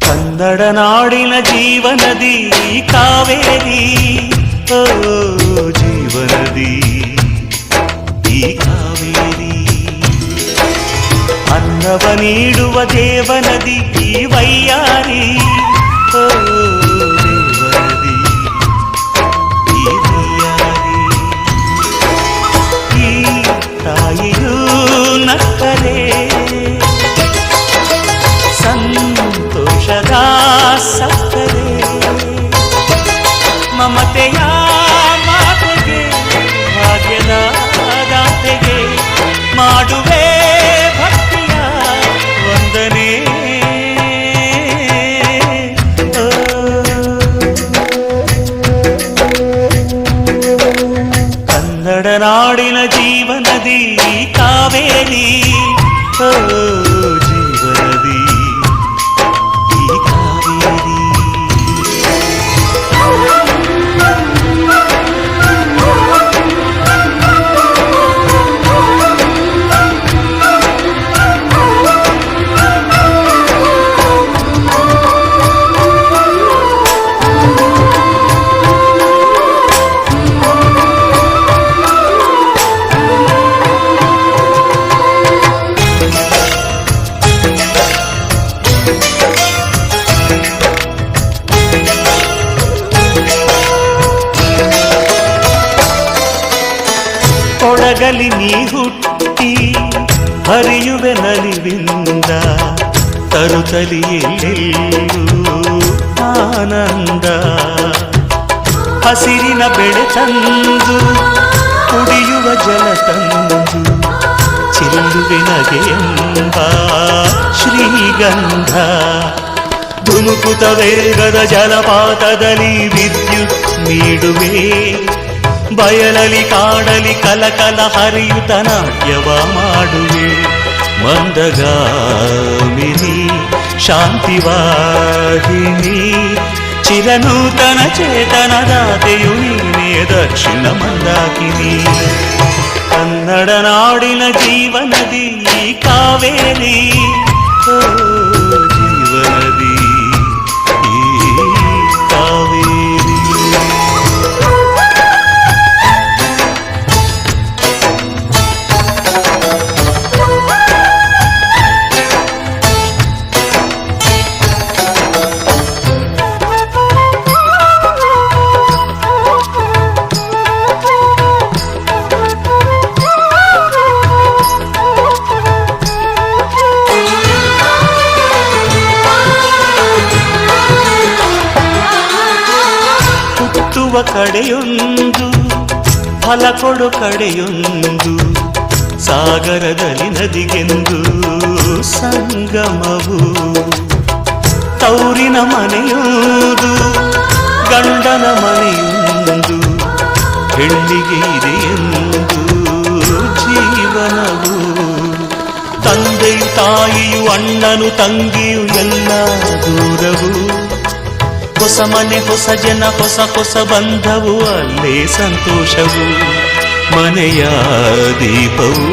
ಕನ್ನಡನಾಡಿನ ಜೀವನದಿ ಕಾವೇರಿ, ಓ ಜೀವನದಿ ಈ ಕಾವೇರಿ. ಅನ್ನವ ನೀಡುವ ದೇವನದಿ ಈ ವೈಯಾರಿ, ಓ ದೇವನದಿ ಈ ವೈಯಾರಿ. ಈ ತಾಯಿಯೂ ನಕ್ಕರೆ ಸಂತೋಷದ ಸಕ್ಕರೆ, ಮಮತೆಯ ಮಾತೆಗೆ ಭಾಗ್ಯದ ದಾತೆಗೆ ಮಾಡುವೆ ಭಕ್ತಿಯ ವಂದನೆ. ಕನ್ನಡ ನಾಡಿನ ಜೀವನದಿ ಕಾವೇರಿ, ಓ ಜೀವನದಿ ಈ ಕಾವೇರಿ. ಕೊಡಗಲಿ ನೀ ಹುಟ್ಟಿ ಹರಿಯುವೆ ನಲಿವಿಂದ, ತರುತ್ತಲಿ ಎಲ್ಲೆಲ್ಲೂ ಆನಂದ. ಹಸಿರಿನ ಬೆಳೆ ತಂದು ಕುಡಿಯುವ ಜಲ ತಂದು ಚೆಲ್ಲುವೆ ನಗೆಯೆಂಬ ಶ್ರೀಗಂಧ. ಧುಮುಕುತ ವೇಗದ ಜಲಪಾತದಲ್ಲಿ ವಿದ್ಯುತ್ ನೀಡುವೆ, ಬಯಲಲಿ ಕಾಡಲಿ ಕಲಕಲ ಹರಿಯುತ ನಾಟ್ಯವ ಮಾಡುವೆ. ಮಂದಗಾಮಿನಿ ಶಾಂತಿವಾಹಿನಿ ಚಿರನೂತನ ಚೇತನದಾತೆಯು ನೀನೇ ದಕ್ಷಿಣ ಮಂದಾಕಿನಿ. ಕನ್ನಡ ನಾಡಿನ ಜೀವನದಿ ಕಾವೇರಿ, ಓ ಜೀವನದಿ ಈ ಕಾವೇರಿ. ಕಡೆಯೊಂದು ಫಲ ಕೊಡು ಕಡೆಯೊಂದು, ಸಾಗರದಲ್ಲಿ ನದಿಗೆಂದು ಸಂಗಮವು. ತೌರಿನ ಮನೆಯುವುದು ಗಂಡನ ಮನೆಯೊಂದು, ಹೆಣ್ಣಿಗೆ ಇದೆಯೆಂದು ಜೀವನವು. ತಂದೆಯು ತಾಯಿಯು ಅಣ್ಣನು ತಂಗಿಯು ಎಲ್ಲ ದೂರವು. ಹೊಸ ಮನೆ ಹೊಸ ಜನ ಹೊಸ ಹೊಸ ಬಂಧವು, ಅಲ್ಲೇ ಸಂತೋಷವು. ಮನೆಯ ದೀಪವು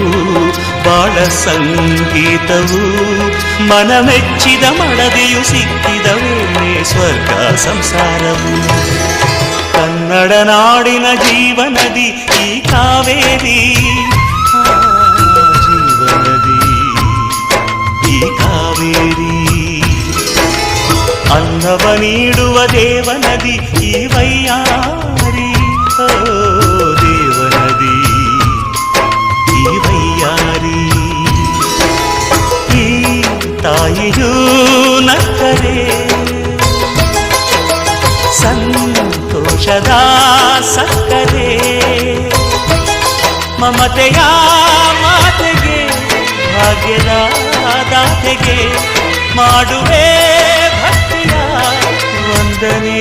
ಬಾಳ ಸಂಗೀತವು, ಮನ ಮೆಚ್ಚಿದ ಮಡದಿಯು ಸಿಕ್ಕಿದ ವೇಳೆ ಸ್ವರ್ಗ ಸಂಸಾರವು. ಕನ್ನಡ ನಾಡಿನ ಜೀವನದಿ ಈ ಕಾವೇರಿ, ಜೀವನದಿ ಈ ಕಾವೇರಿ. ಸುಖವ ನೀಡುವ ದೇವನದಿ ಈ ವೈಯಾರಿ. ಓ ದೇವನದಿ ಈ ವೈಯಾರಿ. ಈ ತಾಯಿಯೂ ನಕ್ಕರೆ ಸಂತೋಷದ ಸಕ್ಕರೆ. ಮಮತೆಯ ಮಾತೆಗೆ ಭಾಗ್ಯದ ದಾತೆಗೆ ಮಾಡುವೆ ಭಕ್ತಿಯ ವಂದನೆ.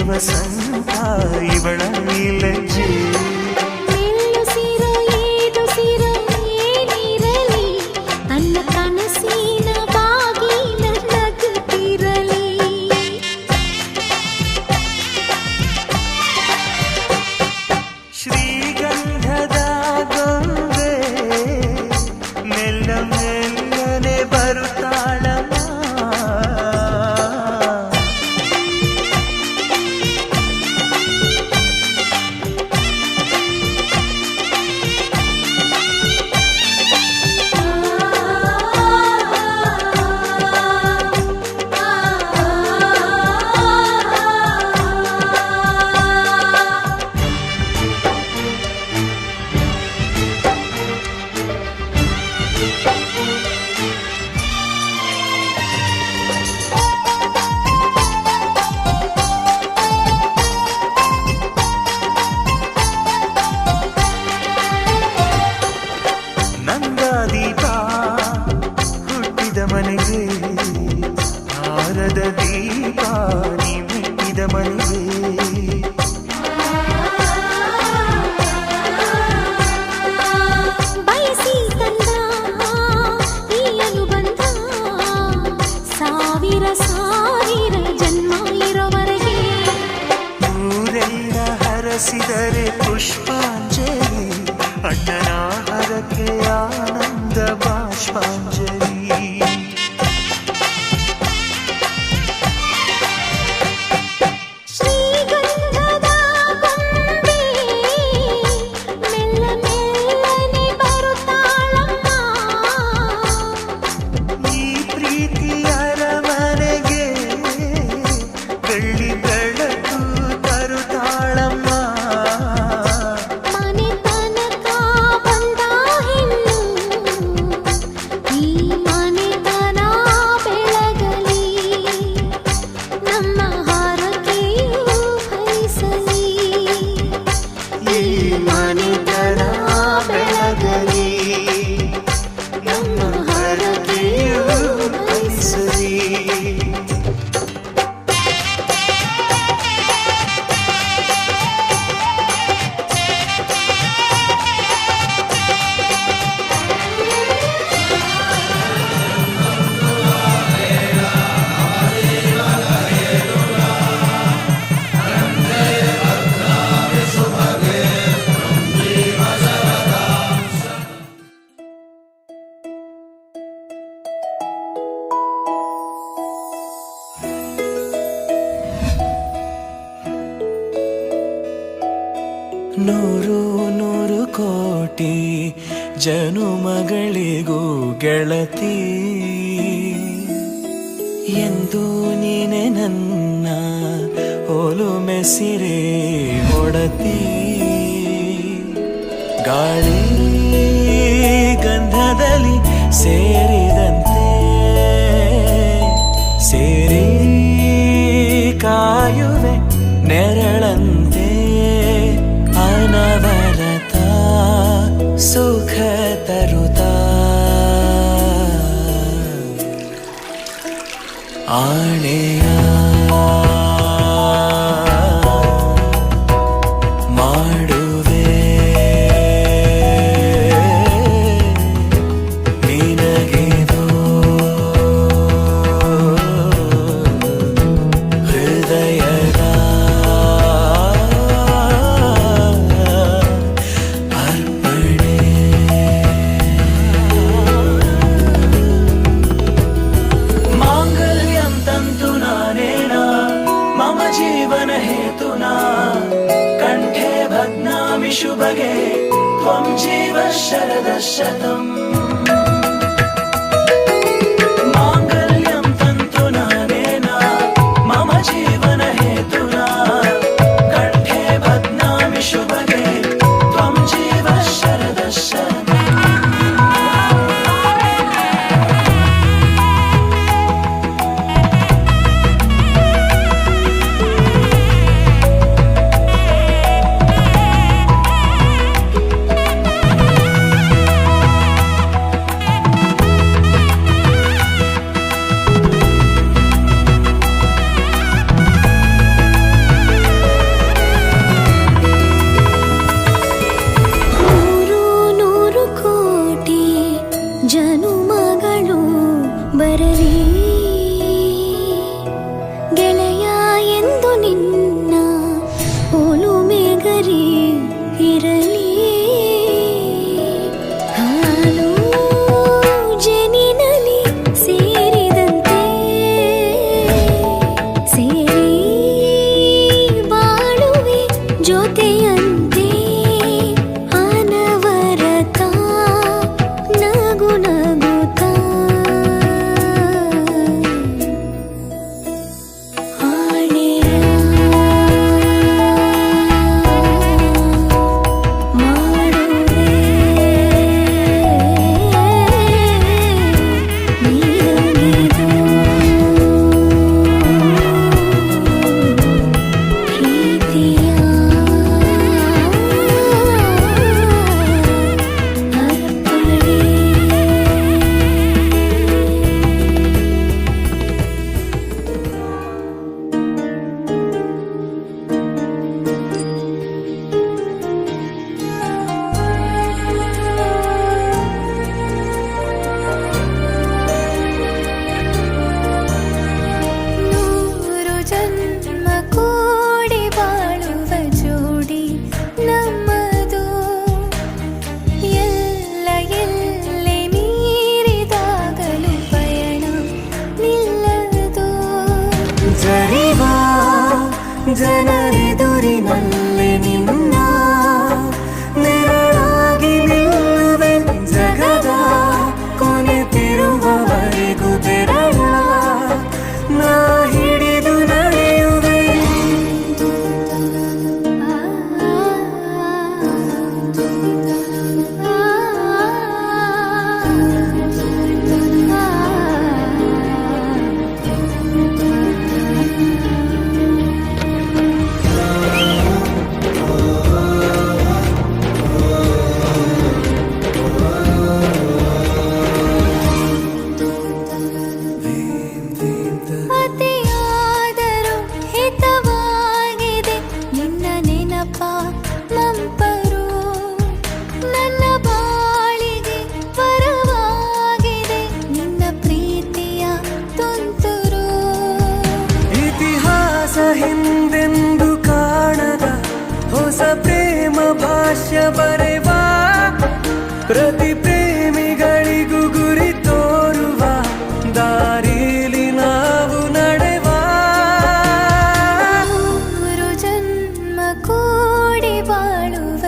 ವಸಂತ ಇವಳ ನೀಲಜ್ಜೆ ನಿಲ್ಲಿಸಿರೋ ಏದುಸಿರೋ ಏನಿರಲಿ ತನ್ನ ಕನಸಿನ ಬಾಗಿಲ ನಗುತ್ತಿರಲಿ ಶ್ರೀಗಂಧದ ಗೊಂಬೆ ಮೆಲ್ಲ ಮೆಲ್ಲನೆ ಬರುತ್ತಾಳಮ್ಮ ನೂರು ನೂರು ಕೋಟಿ ಜನುಮಗಳಿಗೂ ಗೆಳತಿ ಎಂದು ನೀನೆ ನನ್ನ ಒಲುಮೆ ಸಿರೆ ಹೊಡತಿ ಗಾಳಿ ಗಂಧದಲ್ಲಿ ಸೇರಿದಂತೆ ಸೇರಿ ಕಾಯುವೆ ನೆರಳಂತೆ ಅನವರತ ಸುಖ ತರುತ್ತಾ ಆಣೆಯ ಮಾಡುವೆ ನಿನಗಿದು ಹೃದಯದ ಅರ್ಪಣೆ ಮಾಂಗಲ್ಯಂ ತಂತು ನಾನೇನ ಮಮ ಜೀವನ ಹೇತುನಾ ಕಂಠೆ ಭಗ್ನಾಮಿ ಶುಭಗೆ ತ್ವಂ ಜೀವ ಶರದ ಶತಂ ಮಾಂಗಲ್ಯಂ ತಂತು ನಾನೇನ ಮಮ ಜೀವನ ಹೇತುನಾ ಕಂಠೆ ಭಗ್ನಾಮಿ ಶುಭಗೆ ತ್ವಂ ಜೀವ ಶರದ ಶತಂ ನೂರು ನೂರು ಕೋಟಿ ಜನುಮಗಳು ಬರಲಿ ಗೆಳೆಯ ಎಂದು ನಿನ್ನ ಒಲುಮೆ ಗರಿ ಇರಲಿ ಹಾಲು ಜನಿನಲಿ ಸೇರಿದಂತೆ ಸೇರಿ ಬಾಳುವೆ ಜೊತೆಯಂತೆ ಅನವರತ ನಗು ನಗುತ್ತಾ ಆಣೆಯ ಮಾಡುವೆ ನಿನಗಿದು ಪ್ರೀತಿಯ ನೂರು ಜನ್ಮ ಕೂಡಿ ಬಾಳುವ ಜೋಡಿ ನಮ್ಮದು ಎಲ್ಲ ಎಲ್ಲೆ ಮೀರಿದಾಗಲೂ ಪಯಣ ನಿಲ್ಲದು ಜರಿವ ಜನರೆದುರಿನಲ್ಲಿ ನಿನ್ನ ನೆರಳಾಗಿ ನಿಲ್ಲುವೆ ಜಗದ ಕೊನೆತಿರುವವರೆಗೂ ಬೆರಳ ನಾ ಹಿಡಿದು ನಡೆಯುವೆ ಅತಿಯಾದರೂ ಹಿತವಾಗಿದೆ ನಿನ್ನ ನೆನಪ ಮಂಪರು ನನ್ನ ಬಾಳಿಗೆ ವರವಾಗಿದೆ ನಿನ್ನ ಪ್ರೀತಿಯ ತುಂತುರು ಇತಿಹಾಸ ಹಿಂದೆಂದು ಕಾಣದ ಹೊಸ ಪ್ರೇಮ ಭಾಷ್ಯ ಬರೆವಾ ಪ್ರತಿ ಪ್ರೇಮಿಗಳಿಗೂ ಗುರಿ ತೋರುವ ದಾರಿಲಿ ನಾವು ನಡೆವಾ ನೂರು ಜನ್ಮ ಕೂಡಿ ಬಾಳುವ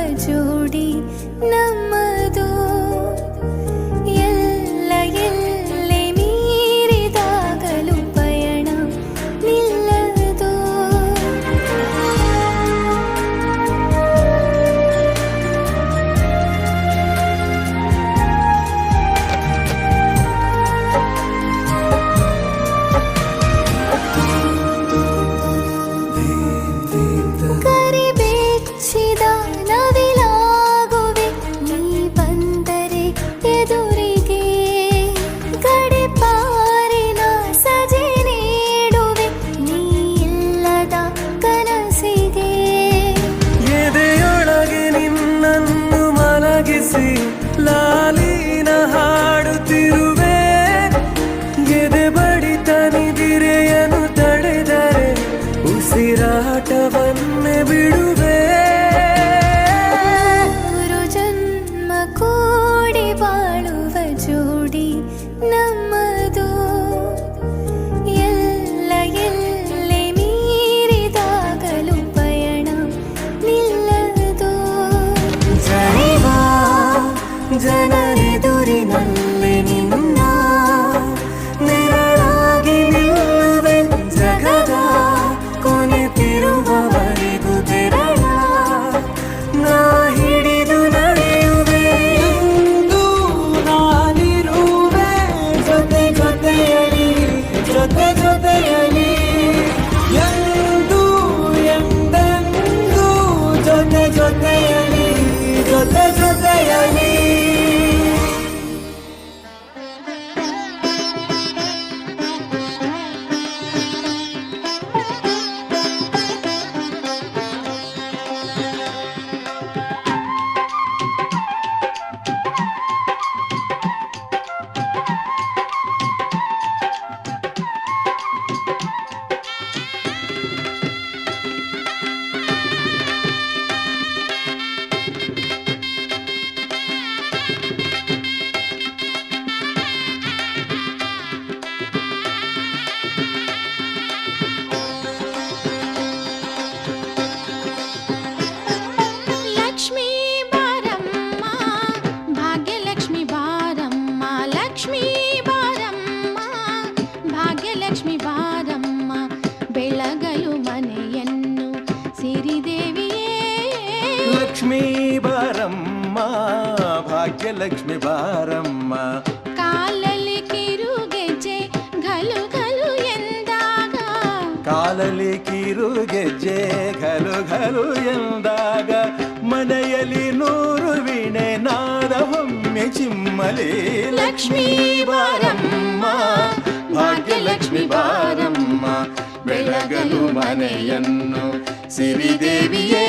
ಭಾಗ್ಯಲಕ್ಷ್ಮಿ ಬಾರಮ್ಮ. ಕಾಲಲ್ಲಿ ಕಿರುಗೆಜ್ಜೆ ಘಲು ಘಲು ಎಂದಾಗ, ಕಾಲಲ್ಲಿ ಕಿರುಗೆಜ್ಜೆ ಘಲು ಘಲು ಎಂದಾಗ, ಮನೆಯಲ್ಲಿ 100 ವೀಣೆ ನಾದ ಒಮ್ಮೆ ಚಿಮ್ಮಲಿ. ಲಕ್ಷ್ಮೀ ಬಾರಮ್ಮ, ಭಾಗ್ಯಲಕ್ಷ್ಮಿ ಬಾರಮ್ಮ, ಬೆಳಗಲು ಮನೆಯನ್ನು ಸಿರಿದೇವಿಯೇ.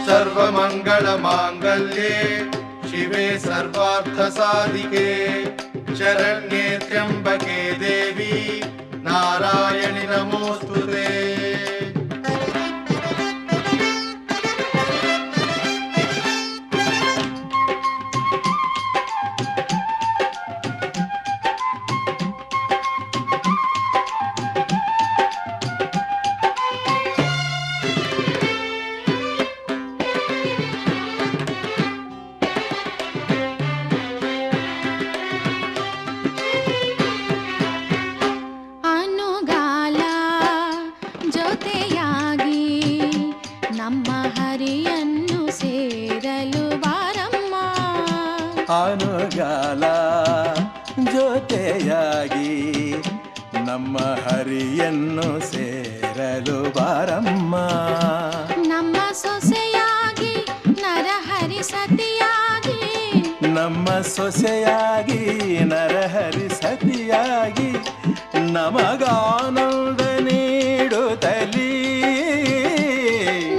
ಸರ್ವಮಂಗಳ ಮಾಂಗಲ್ಯೆ ಶಿವೆ ಸರ್ವಾರ್ಥ ಸಾಧಿಕೆ, ಶರಣ್ಯೆ ತ್ರ್ಯಂಬಕೆ ದೇವಿ ನಾರಾಯಣಿ ನಮೋಸ್ತುತೆ. ಅನುಗಾಲ ಜೊತೆಯಾಗಿ ನಮ್ಮ ಹರಿಯನ್ನು ಸೇರಲು ಬಾರಮ್ಮ. ಅನುಗಾಲ ಜೊತೆಯಾಗಿ ನಮ್ಮ ಹರಿಯನ್ನು ಸೇರಲು ಬಾರಮ್ಮ. ನಮ್ಮ ಸೊಸೆಯಾಗಿ ನರಹರಿ ಸತಿಯಾಗಿ, ನಮ್ಮ ಸೊಸೆಯಾಗಿ ನರಹರಿ ಸತಿಯಾಗಿ, ನಮಗಾನಂದ ನೀಡುತ್ತಲೀ.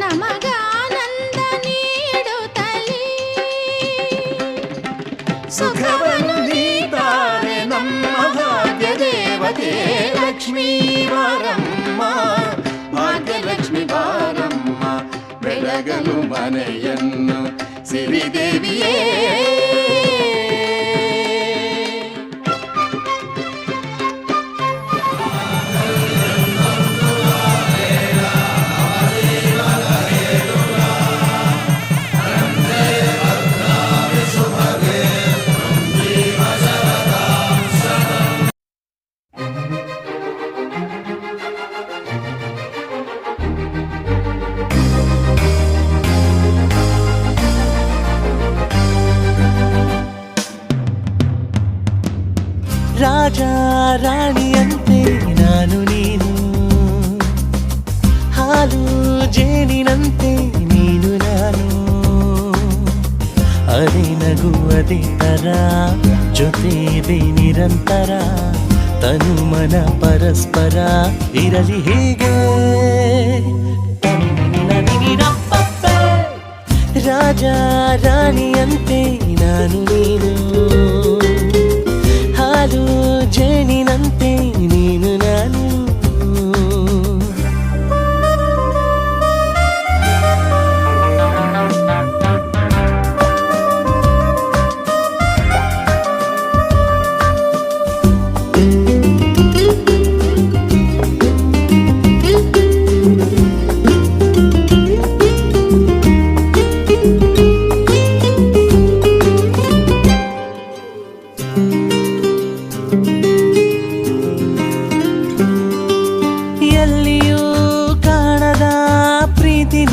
ನಮಗಾನಂದ ನೀಡುತ್ತಲೀ. ಸುಖವನ್ನು ನೀತಾರೆ ನಮ್ಮ ಭಾಗ್ಯ ದೇವತೆ ಲಕ್ಷ್ಮೀ ಬಾರಮ್ಮ. ಭಾಗ್ಯಲಕ್ಷ್ಮಿ ಬಾರಮ್ಮ, ಬೆಳಗಲು ಮನೆಯನ್ನು ಸಿರಿದೇವಿಯೇ. ರಾಜ ರಾಣಿಯಂತೆ ನಾನು ನೀನು, ಹಾಲು ಜೇನಿನಂತೆ ನೀನು ನಾನು. ಅದೇ ನಗು ಅದೇ ತರ, ಜೊತೆ ಇದೆ ನಿರಂತರ, ತನು ಮನ ಪರಸ್ಪರ ಇರಲಿ ಹೀಗೆ. ರಾಜ ರಾಣಿಯಂತೆ ನಾನು ನೀನು, ಹಾಲು ಜೇನಿನಂತೆ ನೀನು ನಾನು.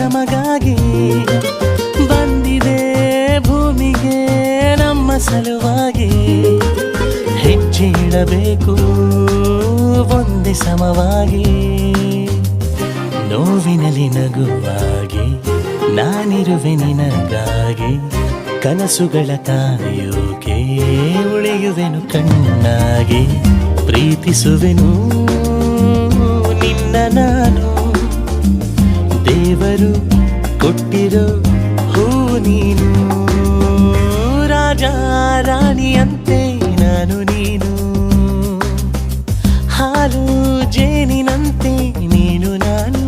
ನಮಗಾಗಿ ಬಂದಿದೆ ಭೂಮಿಗೆ ನಮ್ಮ ಸಲುವಾಗಿ. ಹೆಜ್ಜೆ ಇಡಬೇಕು ಒಂದೇ ಸಮವಾಗಿ, ನೋವಿನಲ್ಲಿ ನಗುವಾಗಿ ನಾನಿರುವೆ ನಿನಗಾಗಿ. ಕನಸುಗಳ ಕಾಯೋಕೆ ಉಳಿಯುವೆನು ಕಣ್ಣಾಗಿ, ಪ್ರೀತಿಸುವೆನು ನಿನ್ನ ನಾನು. ದೇವರು ಕೊಟ್ಟಿರೋ ಹೂ ನೀನು, ರಾಜ ರಾಣಿಯಂತೆ ನಾನು ನೀನು, ಹಾಲು ಜೇನಿನಂತೆ ನೀನು ನಾನು.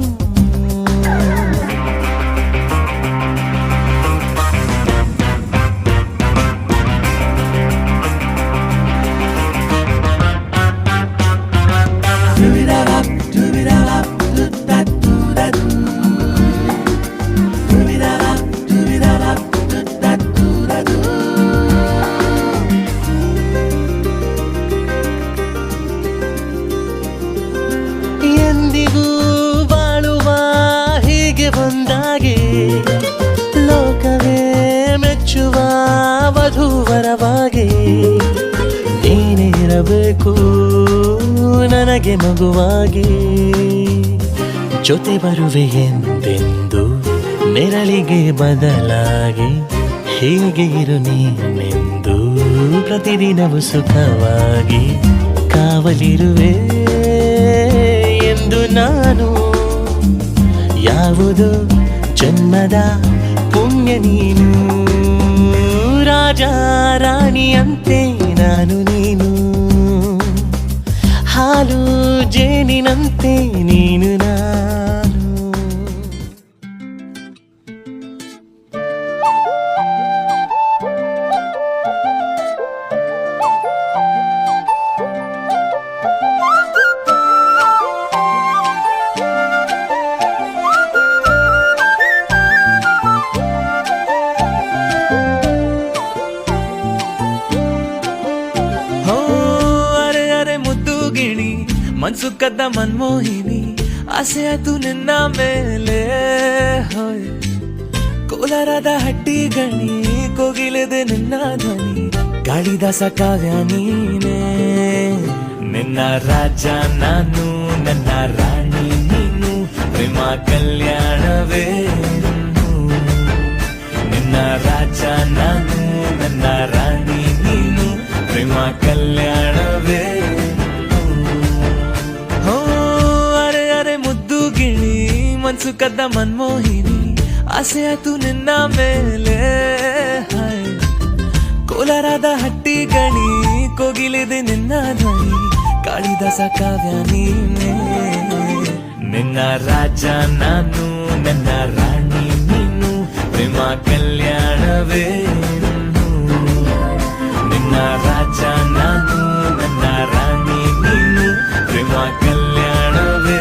ವಧುವರವಾಗಿ ನೀನಿರಬೇಕು ನನಗೆ ಮಗುವಾಗಿ. ಜೊತೆ ಬರುವೆ ಎಂದೆಂದು ನೆರಳಿಗೆ ಬದಲಾಗಿ, ಹೀಗೆ ಇರು ನೀನೆಂದು ಪ್ರತಿದಿನವೂ ಸುಖವಾಗಿ ಕಾವಲಿರುವೆ ಎಂದು ನಾನು. ಯಾವುದೋ ಜನ್ಮದ ಪುಣ್ಯ ನೀನು, ರಾಜ ರಾಣಿಯಂತೆ ನಾನು ನೀನು, ಹಾಲು ಜೇನಿನಂತೆ ನೀನು ನಾನು. ಮನ್ಸು ಕದ್ದ ಮನ್ಮೋಹಿನಿ, ಆಸೆ ಆಯ್ತು ನಿನ್ನ ಮೇಲೆ. ಹೋಯ್ ಕೋಲಾರದ ಹಟ್ಟಿ ಗಣಿ, ಕೋಗಿಲೆದೆ ನಿನ್ನ ಧ್ವನಿ, ಗಾಳಿದಾಸ ಕಾವ್ಯ ನೀನೇ. ನಿನ್ನ ರಾಜ ನಾನು, ನನ್ನ ರಾಣಿ ನೀನು, ಪ್ರೇಮ ಕಲ್ಯಾಣವೇ. ನಿನ್ನ ರಾಜ ನಾನು, ನನ್ನ ರಾಣಿ ನೀನು, ಪ್ರೇಮ ಕಲ್ಯಾಣವೇ. ಮನ್ಸು ಕದ್ದ ಮನ್ಮೋಹಿನಿ, ಆಸೆ ಆಯ್ತು ನಿನ್ನ ಮೇಲೆ. ಕೋಲಾರದ ಹಟ್ಟಿ ಗಣಿ, ಕೋಗಿಲಿದೆ ನಿನ್ನ ಧ್ವನಿ, ಕಾಳಿದಾಸ ಕಾವ್ಯ ನೀನೇ. ನಿನ್ನ ರಾಜ ನಾನು, ನನ್ನ ರಾಣಿ ನೀನು, ಪ್ರೇಮ ಕಲ್ಯಾಣವೇ. ನಿನ್ನ ರಾಜ ನಾನು, ನನ್ನ ರಾಣಿ ನೀನು, ಪ್ರೇಮ ಕಲ್ಯಾಣವೇ.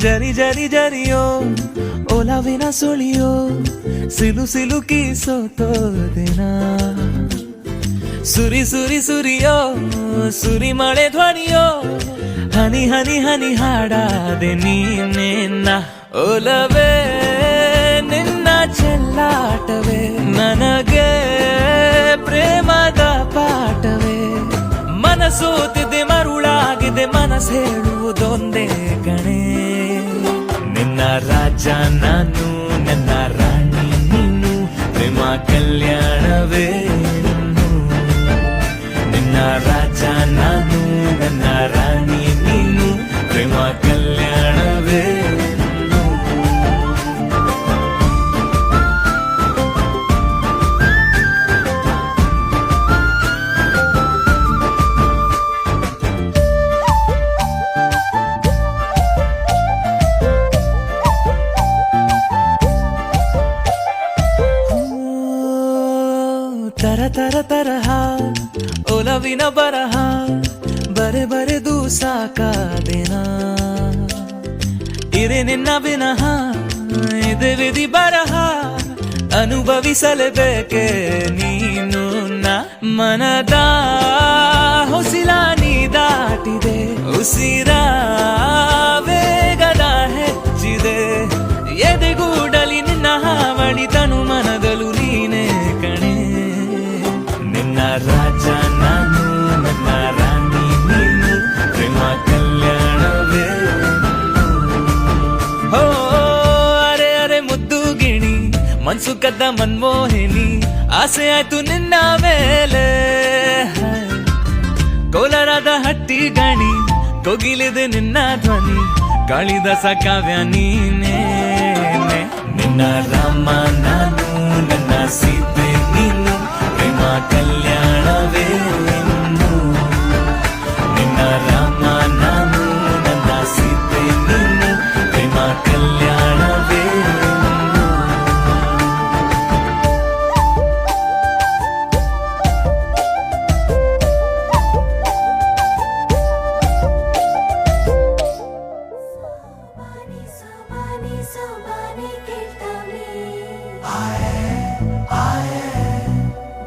ಜರಿ ಜರಿ ಜರಿಯೋ ಒಲವಿನ ಸುಳಿಯೋ, ಸಿಲು ಸಿಲುಕಿ ಸೋತೋದೆನ. ಸುರಿ ಸುರಿ ಸುರಿಯೋ ಸುರಿ ಮಳೆ ಧ್ವನಿಯೋ, ಹನಿ ಹನಿ ಹನಿ ಹಾಡಾದೆ ನೀನೆನ್ನ. ಒಲವೇ ನಿನ್ನ ಚೆಲ್ಲಾಟವೇ, ನನಗೆ ಪ್ರೇಮದ ಪಾಠವೇ. ಮನಸೋತಿದೆ ಮರುಳಾಗಿದೆ, ಮನಸ್ಸು ಹೇಳುವುದೊಂದೇ ಕಣೆ. ನಿನ್ನ ರಾಜ ನಾನು, ನನ್ನ ರಾಣಿ ನೀನು, ಪ್ರೇಮ ಕಲ್ಯಾಣವೇ. ನಿನ್ನ ರಾಜ ನಾನು, ನನ್ನ ರಾಣಿ ನೀನು, ಪ್ರೇಮ ಕಲ್ಯಾಣವೇ. ತರ ತರ ತರಹ ಒಲವಿನ ಬರಹ, ಬರೆ ಬರೆದು ಸಾಕಾದೆನ. ಇರೆ ನಿನ್ನ ವಿನಃ ಇದೆ ವಿಧಿ ಬರಹ, ಅನುಭವಿಸಲೇಬೇಕೆ ನೀನು. ಮನದ ಹೊಸಿಲ ನೀ ದಾಟಿದೆ, ಉಸಿರ ವೇಗದ ಹೆಚ್ಚಿದೆ. ಎದೆಗೂಡಲಿ ನಿನ್ನ ಹಾವಳಿ, ತನು ಮನದಲು ನೀನೇ ಕಣೆ. ನಿನ್ನ ರಾಜ ನಾನು, ನನ್ನ ರಾಣಿ ನೀನು, ಪ್ರೇಮ ಕಲ್ಯಾಣವೇ. ಹೋ ಅರೆ ಅರೆ ಮುದ್ದು ಗಿಣಿ, ಮನ್ಸು ಕದ್ದ ಮನ್ಮೋಹಿನಿ, ಆಸೆ ಆಯ್ತು ನಿನ್ನ ಮೇಲೆ. ಕೋಲಾರದ ಹಟ್ಟಿ ಗಣಿ, ಕೋಗಿಲಿದೆ ನಿನ್ನ ಧ್ವನಿ, ಕಾಳಿದಾಸ ಕಾವ್ಯ ನೀನೇ. ನಿನ್ನ ರಾಮ ನಾನು, ನನ್ನ ಸೀತೆ ನೀನು, ಪ್ರೇಮ ಕಲ್ಯಾಣವೇ. ನಿನ್ನ ರಾಮ ನಾನು, ನನ್ನ ಸೀತೆ ನೀನು, ಪ್ರೇಮ ಕಲ್ಯಾಣವೇ.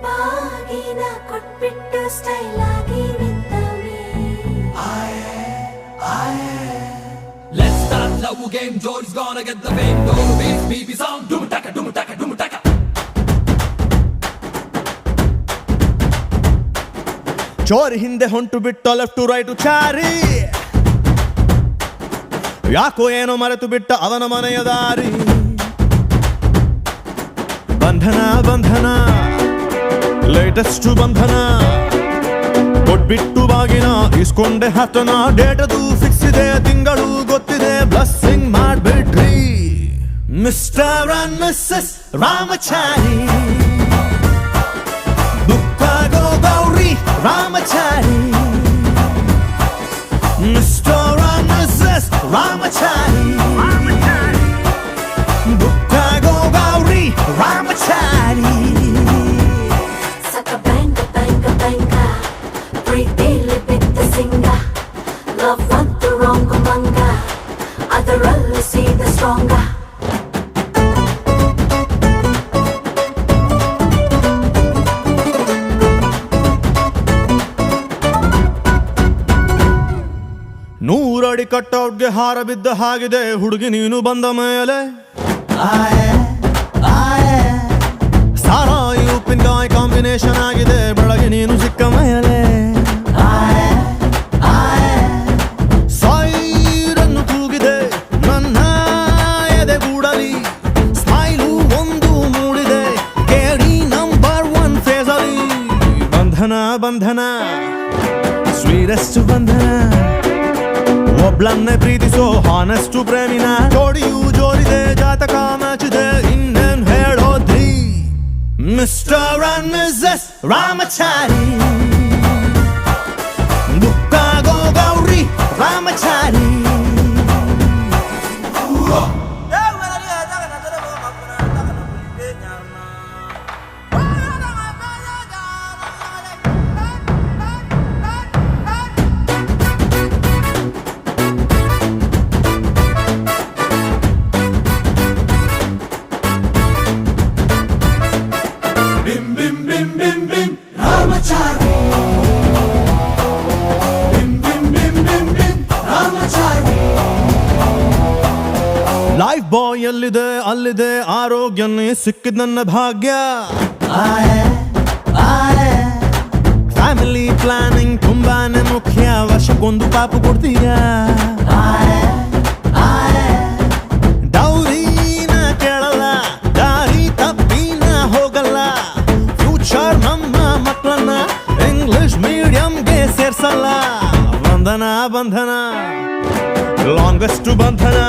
ಬಾಗಿನ ಕೊಟ್ಬಿಟ್ಟು ಸ್ಟೈಲ್ ಆಗಿ ನಿಂತವೇ. Let's start love game. Jody's gonna get the fame. Go bass, baby song. Doom taka, doom taka, doom taka. ಚೋರಿ ಹಿಂದೆ ಹೊಂಟು ಬಿಟ್ಟು ಲೆಫ್ಟ್ ರೈಟ್ ಚಾರಿ, ಯಾಕೋ ಏನೋ ಮರೆತು ಬಿಟ್ಟ ಅವನ ಮನೆಯ ದಾರಿ. ಬಂಧನ ಬಂಧನ ಲೇಟೆಸ್ಟ್ ಬಂಧನ, ಕೊಟ್ಬಿಟ್ಟು ಬಾಗಿನ ಇಸ್ಕೊಂಡೆ ಹತ್ತನ. ಡೇಟದು ಫಿಕ್ಸ್ ಇದೆ, ತಿಂಗಳು ಗೊತ್ತಿದೆ, ಬ್ಲಸ್ಸಿಂಗ್ ಮಾಡ್ಬಿಟ್ರಿ ಮಿಸ್ಟರ್ ಅಂಡ್ ಮಿಸ್ಸಸ್ ರಾಮಚಾರಿ. ಬುಕ್ಕಾಗೋ Gowri Ramachari, mister and missus Ramachari. ಬುಕ್ಕಾಗೋ Gowri Ramachari. Saka banga banga banga, ಪ್ರೀತಿಲಿ ಬಿದ್ದ ಸಿಂಗ. ಲವ್ ಅಂತೂ ರಾಂಗ್ ಮಂಗ, ಅದರಲ್ಲಿ ಸೀದ ಸ್ಟ್ರಾಂಗ. ನೂರಡಿ ಕಟ್ಟೌಟ್ಗೆ ಹಾರ ಬಿದ್ದ ಹಾಗಿದೆ ಹುಡುಗಿ ನೀನು ಬಂದ ಮೇಲೆ. ಸಾರಾಯಿ ಉಪ್ಪಿನಕಾಯಿ ಕಾಂಬಿನೇಷನ್ ಆಗಿದೆ ಬೆಳಗ್ಗೆ ನೀನು ಸಿಕ್ಕ ಮೇಲೆ. ಸೈರನ್ನು ಕೂಗಿದೆ ನನ್ನ ಎದೆಗೂಡಲಿ, ಸ್ಮೈಲು ಒಂದು ಮೂಡಿದೆ ಕೇಳಿ ನಂಬರ್ 1 ಫೇಸಲ್ಲಿ. ಬಂಧನ ಬಂಧನ ಸ್ವೀರೆಸ್ಟ್ ಬಂಧನ, ಒಬ್ಳನ್ನೇ ಪ್ರೀತಿಸೋ ಹಾನೆಸ್ಟು ಪ್ರೇಮಿನ. ಜೋಡಿಯು ಜೋರಿದೆ, ಜಾತಕ ಮ್ಯಾಚಿದೆ, ಇನ್ನೇನ್ ಹೇಳೋದ್ರಿ ಮಿಸ್ಟರ್ ಅಂಡ್ ಮಿಸ್ಸಸ್ ರಾಮಚಾರಿ. ಬುಕ್ಕಾಗೋ ಗೌರಿ ರಾಮಚಾರಿ. ಲೈಫ್ ಬಾಯ್ ಎಲ್ಲಿದೆ ಅಲ್ಲಿದೆ ಆರೋಗ್ಯನೇ ಸಿಕ್ಕಿದ ನನ್ನ ಭಾಗ್ಯ. ಫ್ಯಾಮಿಲಿ ಪ್ಲಾನಿಂಗ್ ತುಂಬಾನೇ ಮುಖ್ಯ, ವರ್ಷಕ್ಕೊಂದು ಪಾಪು ಕೊಡ್ತೀಯ. ಡೌರಿನ ಕೇಳಲ್ಲ, ದಾರಿ ತಪ್ಪಿನ ಹೋಗಲ್ಲ, ಫ್ಯೂಚರ್ ನಮ್ಮ ಮಕ್ಕಳನ್ನ ಇಂಗ್ಲಿಷ್ ಮೀಡಿಯಂಗೆ ಸೇರ್ಸಲ್ಲ. ಬಂಧನ ಬಂಧನ ಲಾಂಗೆಸ್ಟ್ ಬಂಧನ,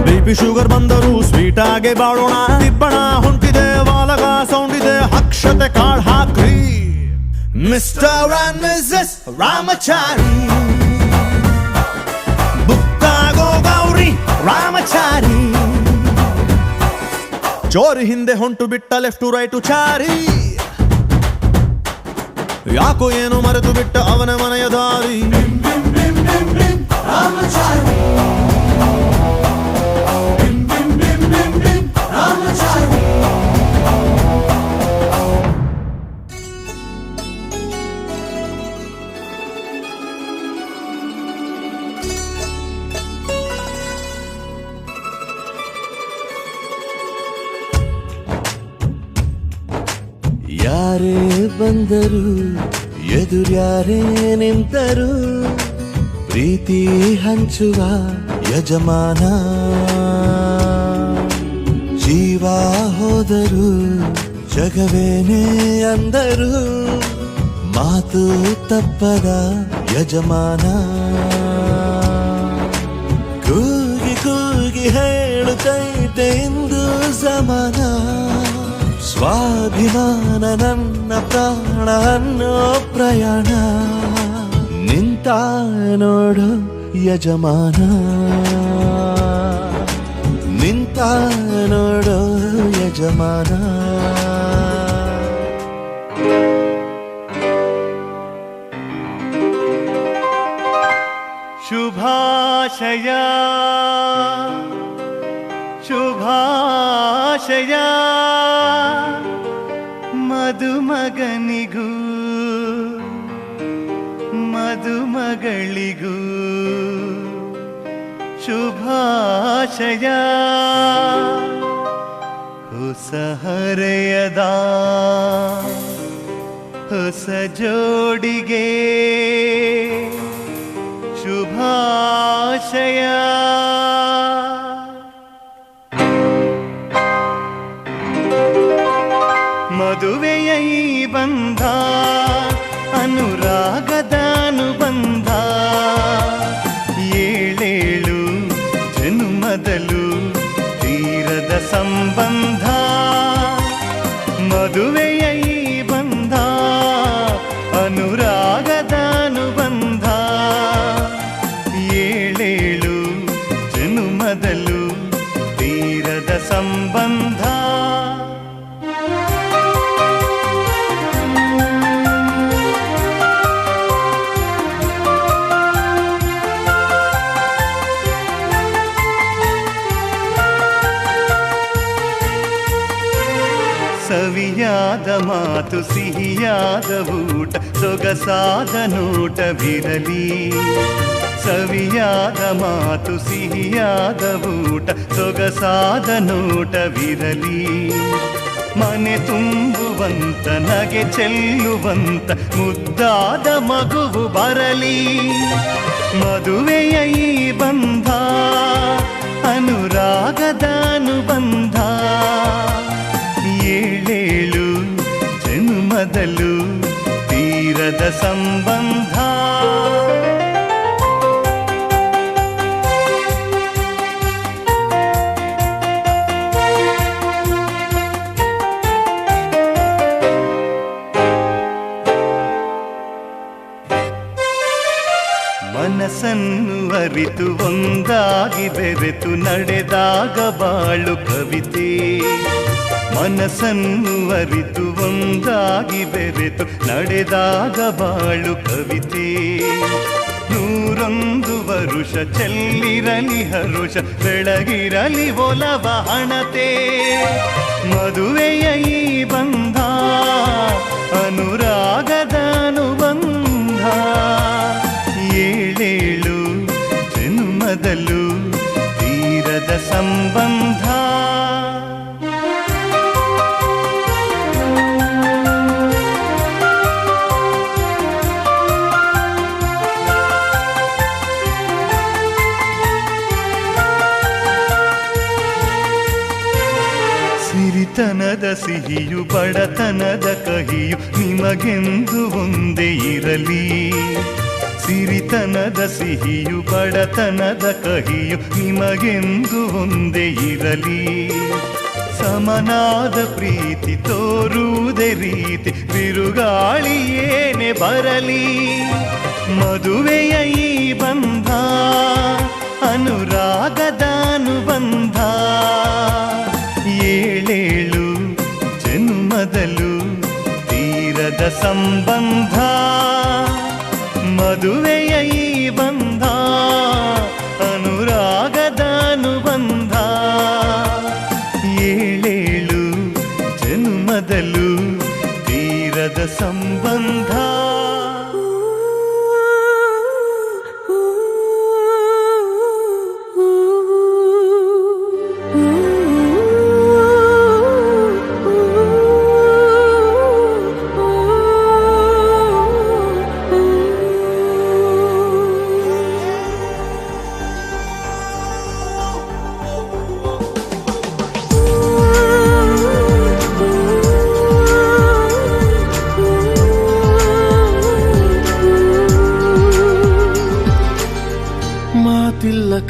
ಬಿಪಿ ಶುಗರ್ ಬಂದರು ಸ್ವೀಟ್ ಆಗಿ ಬಾಳೋಣ. ತಿಪ್ಪಣ ಹೊಂಟಿದೆ, ವಾಲಗ ಸೌಂಡ್ ಇದೆ, ಅಕ್ಷತೆ ಕಾಳ್ ಹಾಕ್ರಿ ಮಿಸ್ಟರ್ ಅಂಡ್ ಮಿಸ್ಸಸ್ ರಾಮಚಾರಿ. ಬುಕ್ಕಾಗೋ ಗೌರಿ ರಾಮಚಾರಿ. ಚೋರಿ ಹಿಂದೆ ಹೊಂಟು ಬಿಟ್ಟ ಲೆಫ್ಟ್ ರೈಟ್ ಚಾರಿ, ಯಾಕೋ ಏನೋ ಮರೆತು ಬಿಟ್ಟ ಅವನ ಮನೆಯ ದಾರಿ. ರಾಮಚಾರಿ ಯಾರೇ ಬಂದರು ಎದುರ್ಯಾರೇ ನಿಂತರು, ಪ್ರೀತಿ ಹಂಚುವ ಯಜಮಾನ. ಜೀವ ಹೋದರು ಜಗವೇನೇ ಅಂದರು, ಮಾತು ತಪ್ಪದ ಯಜಮಾನ. ಕೂಗಿ ಕೂಗಿ ಹೇಳುತ್ತೈತೆ ಇಂದು ಸಮಾನ, ಸ್ವಾಭಿಮಾನ ನನ್ನ ಪ್ರಾಣ ಅನ್ನೋ ಪ್ರಯಾಣ. ನಿಂತ ನೋಡು ಯಜಮಾನ, ನಿಂತ ನೋಡು ಯಜಮಾನ. ಶುಭಾಶಯ ಶುಭಾಶಯ ಶುಭಾಶಯ ಮದುಮಗನಿಗೂ ಮದುಮಗಳಿಗೂ ಶುಭಾಶಯ ಹೊಸ ಹರೆಯದ ಹೊಸ ಜೋಡಿಗೆ ಶುಭಾಶಯ ಮದುವೆಯ ಈ ಬಂಧ ಅನುರಾಗದ ಅನುಬಂಧ ಏಳೇಳು ಜನುಮದಲು ತೀರದ ಸಂಬಂಧ ಮದುವೆಯ ಈ ಬಂಧ ಅನುರಾಗದ ಅನುಬಂಧ ಏಳೇಳು ಜನುಮದಲು ತೀರದ ಸಂಬಂಧ ಸವಿಯಾದ ಮಾತು ಸಿಹಿಯಾದ ಊಟ ಸೊಗಸಾದ ನೋಟವಿರಲಿ ಸವಿಯಾದ ಮಾತು ಸಿಹಿಯಾದ ಊಟ ಸೊಗಸಾದ ನೋಟವಿರಲಿ ಮನೆ ತುಂಬುವಂತ ನಗೆ ಚೆಲ್ಲುವಂತ ಮುದ್ದಾದ ಮಗುವು ಬರಲಿ ಮದುವೆಯ ಈ ಬಂಧ ಅನುರಾಗದ ಅನುಬಂಧ ಏಳೇಳು ಜನುಮದಲು ತೀರದ ಸಂಬಂಧ ಮನಸ್ಸನ್ನು ಅರಿತು ಒಂದಾಗಿ ಬೆರೆತು ನಡೆದಾಗ ಬಾಳು ಕವಿತೆ ಮನಸ್ಸನ್ನು ಅರಿತು ಒಂದಾಗಿ ಬೆರೆತು ನಡೆದಾಗ ಬಾಳು ಕವಿತೆ ನೂರೊಂದು ವರುಷ ಚೆಲ್ಲಿರಲಿ ಹರುಷ ಬೆಳಗಿರಲಿ ಒಲವ ಹಣತೆ ಮದುವೆಯ ಈ ಬಂಧ ಅನುರಾಗದ ಅನುಬಂಧ ಏಳೇಳು ಜನುಮದಲು ತೀರದ ಸಂಬಂಧ ಸಿರಿತನದ ಸಿಹಿಯು ಬಡತನದ ಕಹಿಯು ನಿಮಗೆಂದು ಒಂದೇ ಇರಲಿ ಸಿರಿತನದ ಸಿಹಿಯು ಬಡತನದ ಕಹಿಯು ನಿಮಗೆಂದು ಒಂದೇ ಇರಲಿ ಸಮನಾದ ಪ್ರೀತಿ ತೋರುವುದೇ ರೀತಿ ಬಿರುಗಾಳಿ ಏನೇ ಬರಲಿ ಮದುವೆಯ ಈ ಬಂಧ ಅನುರಾಗದ ಅನುಬಂಧ ಏಳೇಳು ಜನುಮದಲು ತೀರದ ಸಂಬಂಧ ಮದುವೆಯ ಈ ಬಂಧ ಅನುರಾಗದ ಅನುಬಂಧ ಏಳೇಳು ಜನುಮದಲು ತೀರದ ಸಂಬಂಧ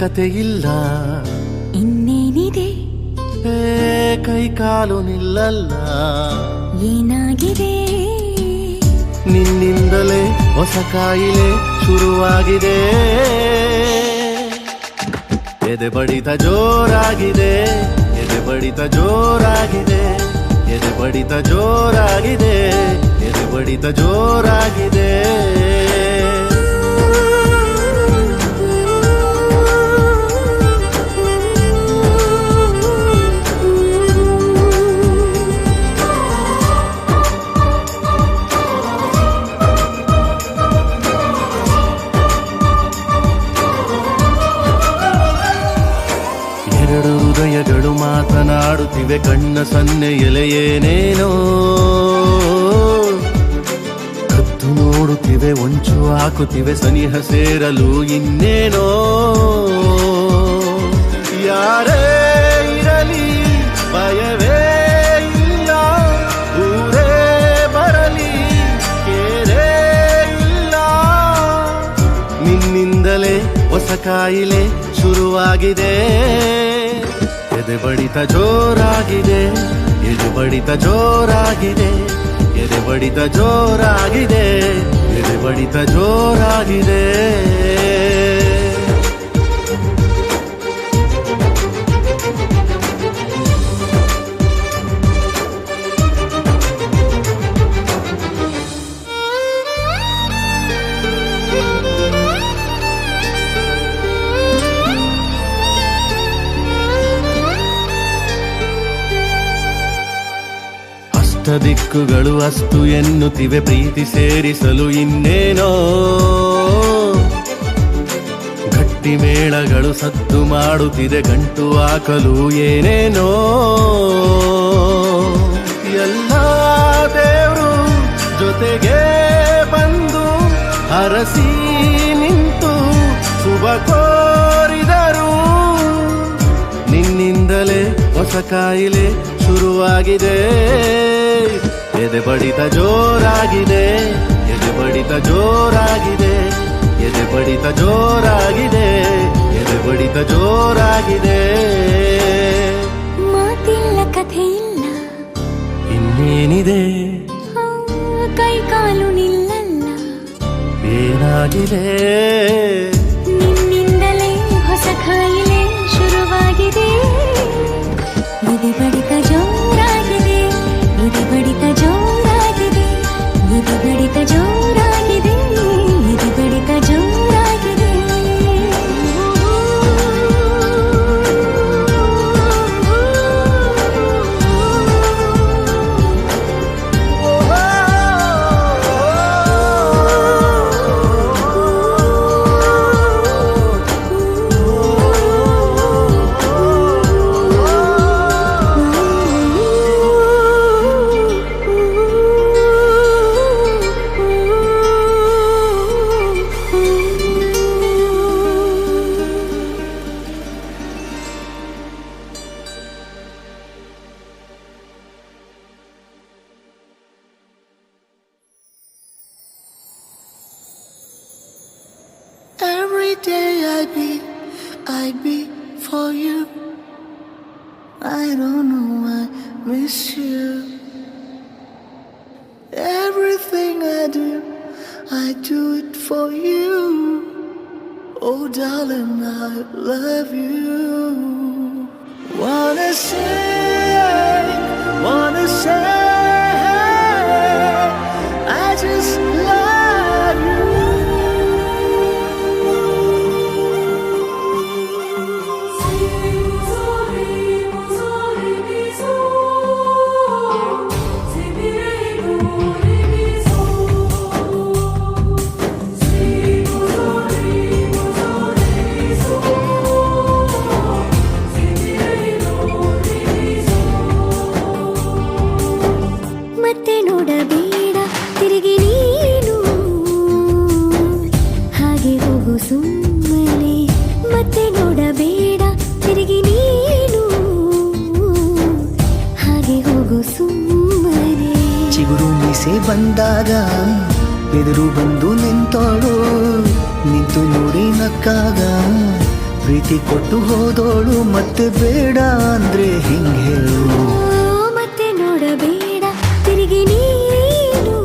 ಕತೆ ಇಲ್ಲ ಇನ್ನೇನಿದೆ ಕೈ ಕಾಲು ನಿಲ್ಲಲ್ಲ ಏನಾಗಿದೆ ನಿನ್ನಿಂದಲೇ ಹೊಸ ಕಾಯಿಲೆ ಶುರುವಾಗಿದೆ ಎದೆ ಬಡಿತ ಜೋರಾಗಿದೆ ಎದೆ ಬಡಿತ ಜೋರಾಗಿದೆ ಎದೆ ಬಡಿತ ಜೋರಾಗಿದೆ ಎದೆ ಬಡಿತ ಜೋರಾಗಿದೆ ಕೆನ್ನೆ ಎಲೆಯೇನೇನೋ ಕತ್ತು ನೋಡುತ್ತಿವೆ, ಒಂಚು ಹಾಕುತ್ತಿವೆ, ಸನಿಹ ಸೇರಲು ಇನ್ನೇನೋ. ಯಾರೇ ಇರಲಿ ಭಯವೇ ಇಲ್ಲ, ಊರೇ ಬರಲಿ ಕೇರೇ ಇಲ್ಲ. ನಿನ್ನಿಂದಲೇ ಹೊಸ ಕಾಯಿಲೆ ಶುರುವಾಗಿದೆ. ಎದೆ ಬಡಿತ ಜೋರಾಗಿದೆ, ಎದೆ ಬಡಿತ ಜೋರಾಗಿದೆ, ಎದೆ ಬಡಿತ ಜೋರಾಗಿದೆ, ಎದೆ ಬಡಿತ ಜೋರಾಗಿದೆ. ದಿಕ್ಕುಗಳು ಅಷ್ಟು ಎನ್ನುತ್ತಿವೆ, ಪ್ರೀತಿ ಸೇರಿಸಲು ಇನ್ನೇನೋ. ಗಟ್ಟಿ ಮೇಳಗಳು ಸದ್ದು ಮಾಡುತ್ತಿದೆ, ಗಂಟು ಹಾಕಲು ಏನೇನೋ. ಎಲ್ಲ ದೇವರು ಜೊತೆಗೆ ಬಂದು ಹರಸಿ ನಿಂತು ಶುಭ ಕೋರಿದರು. ನಿನ್ನಿಂದಲೇ ಹೊಸ ಕಾಯಿಲೆ ಶುರುವಾಗಿದೆ. ಎದೆ ಬಡಿತ ಜೋರಾಗಿದೆ, ಎದೆ ಬಡಿತ ಜೋರಾಗಿದೆ, ಎದೆ ಬಡಿತ ಜೋರಾಗಿದೆ, ಎದೆ ಬಡಿತ ಜೋರಾಗಿದೆ. ಮಾತಿಲ್ಲ ಕಥೆ ಇಲ್ಲ, ಇನ್ನೇನಿದೆ ಕೈ ಕಾಲು ನಿಲ್ಲಲ್ಲ. ಏನಾಗಿದೆ ನಿನ್ನಿಂದಲೇ ಹೊಸ ಕಾಯಿಲೆ ಶುರುವಾಗಿದೆ. ಎದೆ ಬಡಿತ ಜೋರಾಗಿದೆ, ಎದೆ ಬಡಿತ ಜೋರಾಗಿದೆ, ಎದೆ ಬಡಿತ ಜೋರಾಗಿದೆ, ಎದೆ ಬಡಿತ ಜೋರಾಗಿದೆ. Every day I be for you. I don't know, I miss you. Everything I do it for you. Oh darling, I love you. Wanna say, I just love you. ಮತ್ತೆ ನೋಡಬೇಡ ತಿರುಗಿ ನೀನು, ಹಾಗೆ ಹೋಗು ಸುಮ್ಮನೆ. ಮತ್ತೆ ನೋಡಬೇಡ ತಿರುಗಿ ನೀನು, ಹಾಗೆ ಹೋಗು ಸುಮ್ಮನೆ. ಚಿಗುರು ಮೀಸೆ ಬಂದಾಗ ಎದುರು ಬಂದು ನಿಂತೋಳು, ನಿಂತು ನೋಡಿ ನಕ್ಕಾಗ ಪ್ರೀತಿ ಕೊಟ್ಟು ಹೋದೋಳು. ಮತ್ತೆ ಬೇಡ ಅಂದ್ರೆ ಹಿಂಗೆ ಹೇಳು. ಮತ್ತೆ ನೋಡಬೇಡ ತಿರುಗಿ ನೀನು,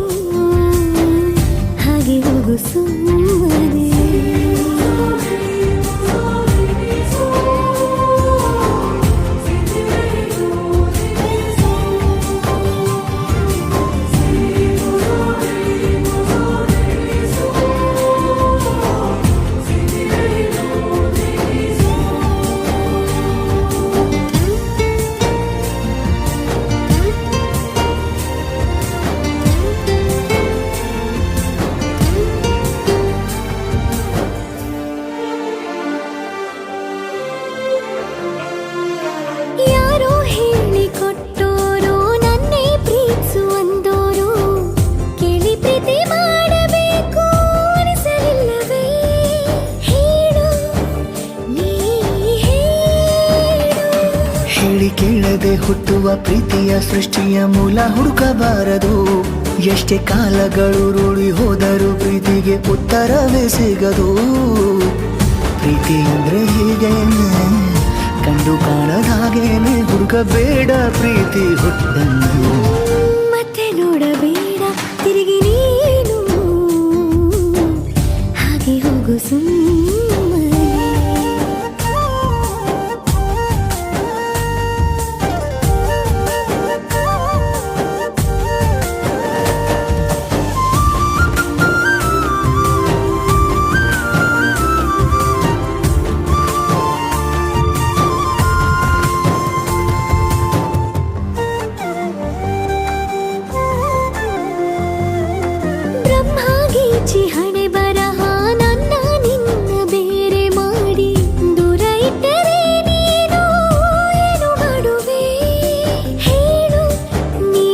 ಹಾಗೆ ಹೋಗು ಸುಮ್ಮನೆ. ಹುಟ್ಟುವ ಪ್ರೀತಿಯ ಸೃಷ್ಟಿಯ ಮೂಲ ಹುಡುಕಬಾರದು. ಎಷ್ಟೇ ಕಾಲಗಳು ರೂಢಿ ಹೋದರೂ ಪ್ರೀತಿಗೆ ಉತ್ತರವೇ ಸಿಗದು. ಪ್ರೀತಿ ಅಂದ್ರೆ ಹೀಗೇನೆ, ಕಂಡು ಕಾಣದ ಹಾಗೇನೆ, ಹುಡುಕಬೇಡ ಪ್ರೀತಿ ಹುಟ್ಟನ್ನು. ಮತ್ತೆ ನೋಡಬೇಡ ತಿರುಗಿ ನೀನು, ಹಾಗೆ ಹೋಗು ಸುಮ್ಮನೆ. ಬ್ರಹ್ಮಾಗೀಚಿ ಹಣೆ ಬರಹ ನನ್ನ ನಿನ್ನ ಬೇರೆ ಮಾಡಿ ದೂರ ಇಟ್ಟರೆ ನೀನು ಏನು ಮಾಡುವೆ ಹೇಳು, ನೀ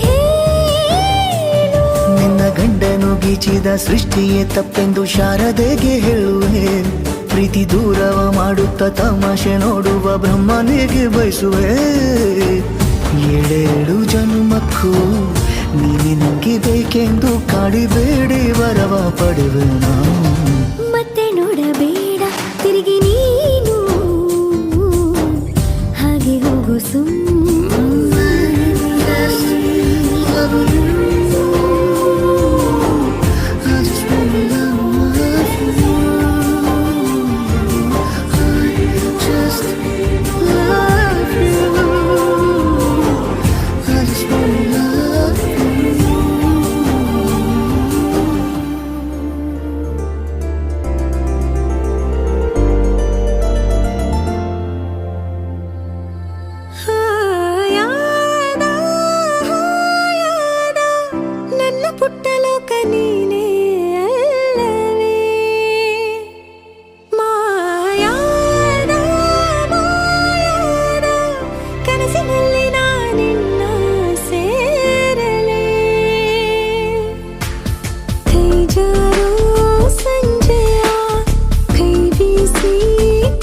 ಹೇಳು. ನಿನ್ನ ಗಂಡನು ಗೀಚಿದ ಸೃಷ್ಟಿಯೇ ತಪ್ಪೆಂದು ಶಾರದೆಗೆ ಹೇಳುವೆ. ಪ್ರೀತಿ ದೂರವ ಮಾಡುತ್ತ ತಮಾಷೆ ನೋಡುವ ಬ್ರಹ್ಮನಿಗೆ ಬಯಸುವೆ. ಏಳೇಳು ಜನ್ಮಕ್ಕೂ ನೀನೆ ನಂಗೆ ಬೇಕೆಂದು ಕಾಡಿಬೇಡಿ ವರವ ಪಡೆವೆ ನಾನು. ಮತ್ತೆ ನೋಡಬೇಡ ತಿರುಗಿ ನೀನು, ಹಾಗೆ ಹೋಗು ನನ್ನ ಪುಟ್ಟ ಲೋಕ ನೀನೇ ಅಲ್ಲವೇ. ಮಾಯಾದ ಮಾಯಾದ ಕನಸಿನಲ್ಲಿ ನಾನಿನ್ನ ಸೇರಲೇ. ಕೈ ಜಾರೋ ಸಂಜೆಯ ಕೈ ಬೀಸಿ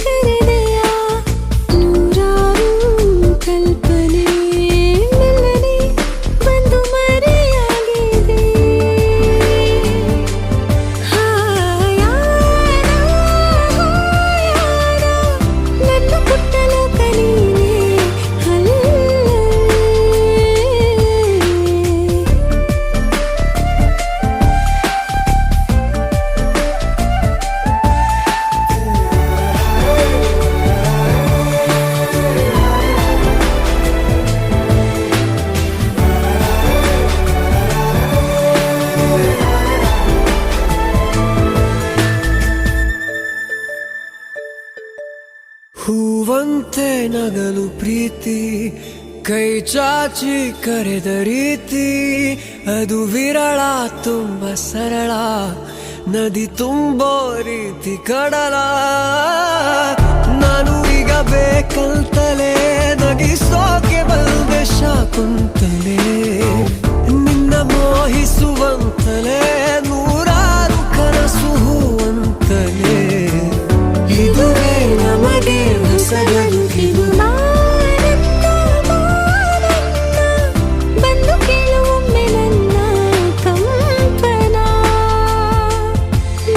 ಕರೆದೆಯ ನೂರಾರು ಕಲ್ಪನೆ ಮೆಲ್ಲನೆ ಬಂದು ಮರೆಯಾಗಿದೆ. ಹಾಯಾದ ಹಾಯಾದ ನನ್ನ ಪುಟ್ಟ ಲೋಕ ನೀನೇ ಅಲ್ಲವೇ. ಹೂವಂತೆ ನಗಲು ಪ್ರೀತಿ, ಕೈ ಚಾಚಿ ಕರೆದ ರೀತಿ, ಅದು ವಿರಳ ತುಂಬ ಸರಳ, ನದಿ ತುಂಬೋ ರೀತಿ ಕಡಲ. ನಾನು ಈಗ ಬೇಕಂತಲೇ ನಗಿಸೋಕೆ ಬಂದೆ ಶಾಕುಂತಲೇ, ನಿನ್ನ ಮೋಹಿಸುವಂತಲೇ ನೂರಾರು ಕನಸು ಹೂವಂತಲೇ. ಇದುವೇ ನಮಗೆ ಹೊಸಗಲು ಇದು. ಮಾನಂದ ಮಾನಂದ ಬಂದು ಕೇಳುವೊಮ್ಮೆ ನನ್ನ ಕಂಪನ.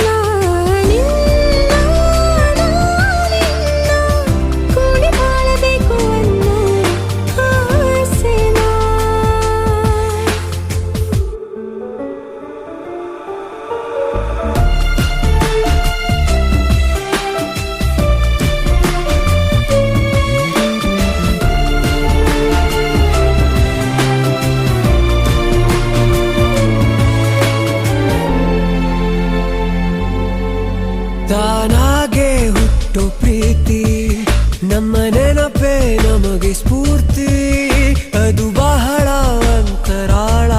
ನಾನಿನ್ನ ನಾನಿನ್ನ ಕೂಡಿ ಬಾಳಬೇಕು ಅನ್ನೋ ಆಸೆನಾ. ತಾನಾಗೆ ಹುಟ್ಟೋ ಪ್ರೀತಿ, ನಮ್ಮ ನೆನಪೇ ನಮಗೆ ಸ್ಫೂರ್ತಿ, ಅದು ಬಹಳ ಅಂತರಾಳ,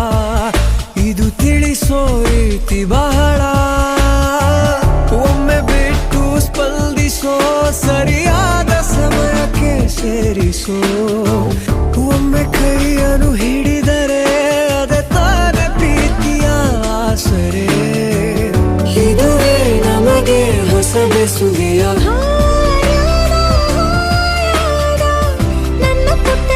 ಇದು ತಿಳಿಸೋ ರೀತಿ ಬಹಳ. ಒಮ್ಮೆ ಬಿಟ್ಟು ಸ್ಪಂದಿಸೋ, ಸರಿಯಾದ ಸಮಯಕ್ಕೆ ಸೇರಿಸೋ, ಒಮ್ಮೆ ಕೈಯನ್ನು ಹಿಡಿದರೆ ಅದೇ ತಾನೇ ಪ್ರೀತಿಯ ಆಸರೆ. ಇದುವೇ ನಮಗೆ ಹೊಸ ಬೆಸುಗೆಯ. ಹಾಯಾದ ಹಾಯಾದ ನನ್ನ ಪುಟ್ಟ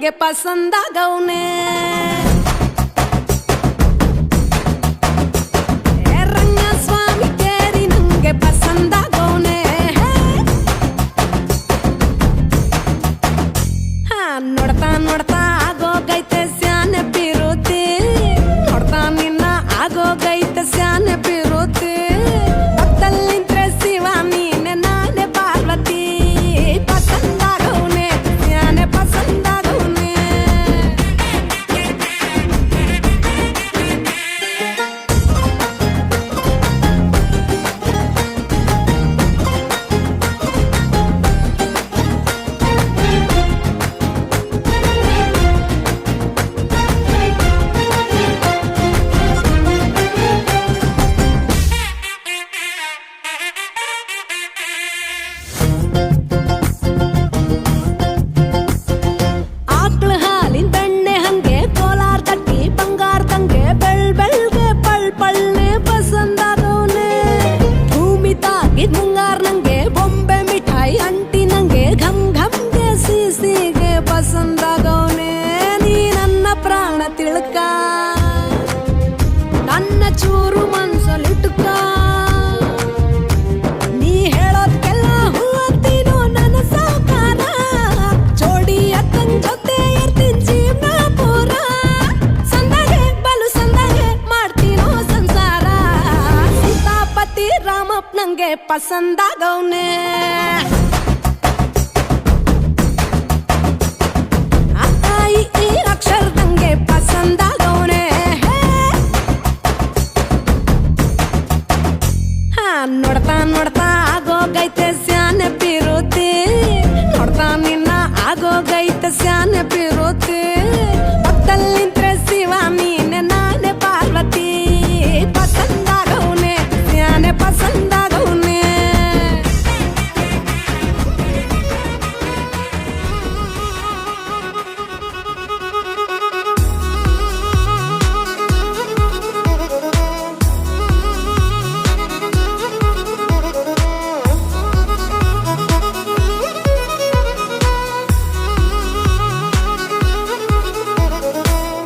ನಂಗೆ ಪಸಂದಾಗವ್ನೆ ರಂಗಸ್ವಾಮಿ ಕೇರಿ ನಂಗೆ ಪಸಂದಾಗವ್ನೆ ನೋಡ್ತಾ ನೋಡ್ತಾ ಆಗೋಗೈತೆ ಸ್ಯಾನೆ ಪಿರುತಿ ನೋಡ್ತಾ ನಿನ್ನ ಆಗೋಗೈತೆ ಸ್ಯಾನೆ ಪಿರುತಿ ಪಕ್ಕದಲ್ಲಿಂದ್ರೆ ಶಿವ ನೀನೆ ನಾನೇ ಪಾರ್ವತಿ ಪಸಂದಾಗವ್ನೆ ಸ್ಯಾನೆ ಪಸಂದಾಗವ್ನೆ ಆಕ್ಳ ಹಾಲಿನ ಬೆಣ್ಣೆ ಹಂಗೆ ಕೋಲಾರ ತಟ್ಟಿ ಬಂಗಾರದಂಗೆ ಬೆಳ್ಗೆ ಪಳ್ನೆ ಪಸಂದಾಗವ್ನೆ ಭೂಮಿ ತಾಗಿದ್ ಮುಂಗಾರ ನಂಗೆ ಬೊಂಬೆ ಮಿಠಾಯಿ ಅಂಟಿ ನಂಗೆ ಘಮ್ಗೆ ಸಿಸಿಗೆ ಪಸಂದಾಗವ್ನೆ ನೀ ನನ್ನ ಪ್ರಾಣ ತಿಳ್ಕ ನನ್ನ ಚೂರು ಮನ್ಸಲ್ಲಿಟ್ಕ ನೀ ಹೇಳೋದ್ಕೆಲ್ಲ ಹೂವತ್ತೀನೋ ನನ್ನ ಸಾಕಾರ ಜೋಡಿ ಅಕ್ಕನ್ ಜೊತೆ ಇರ್ತೀನಿ ಜೀವನ ಪೂರ ಸಂದಾಗೆ ಬಲು ಸಂದಾಗೆ ಮಾಡ್ತೀನೋ ಸಂಸಾರ ಸೀತಾಪತಿ ರಾಮಪ್ಪ ನಂಗೆ ಪಸಂದಾಗವ್ನೆ ಈ ಅಕ್ಷರದಂಗೆ ಪಸಂದಾಗವ್ನೆ ನೋಡ್ತಾ ನೋಡ್ತಾ ಆಗೋಗೈತೆ ಸ್ಯಾನೆ ಪಿರುತಿ ನೋಡ್ತಾ ನಿನ್ನ ಆಗೋಗೈತೆ ಸ್ಯಾನೆ ಪಿರುತಿ ಪಕ್ಕದಲ್ಲಿಂದ್ರೆ ಶಿವ ನೀನೆ ನಾನೇ ಪಾರ್ವತಿ ಪಸಂದಾಗವ್ನೆ ಸ್ಯಾನೆ ಪಸಂದಾಗವ್ನೆ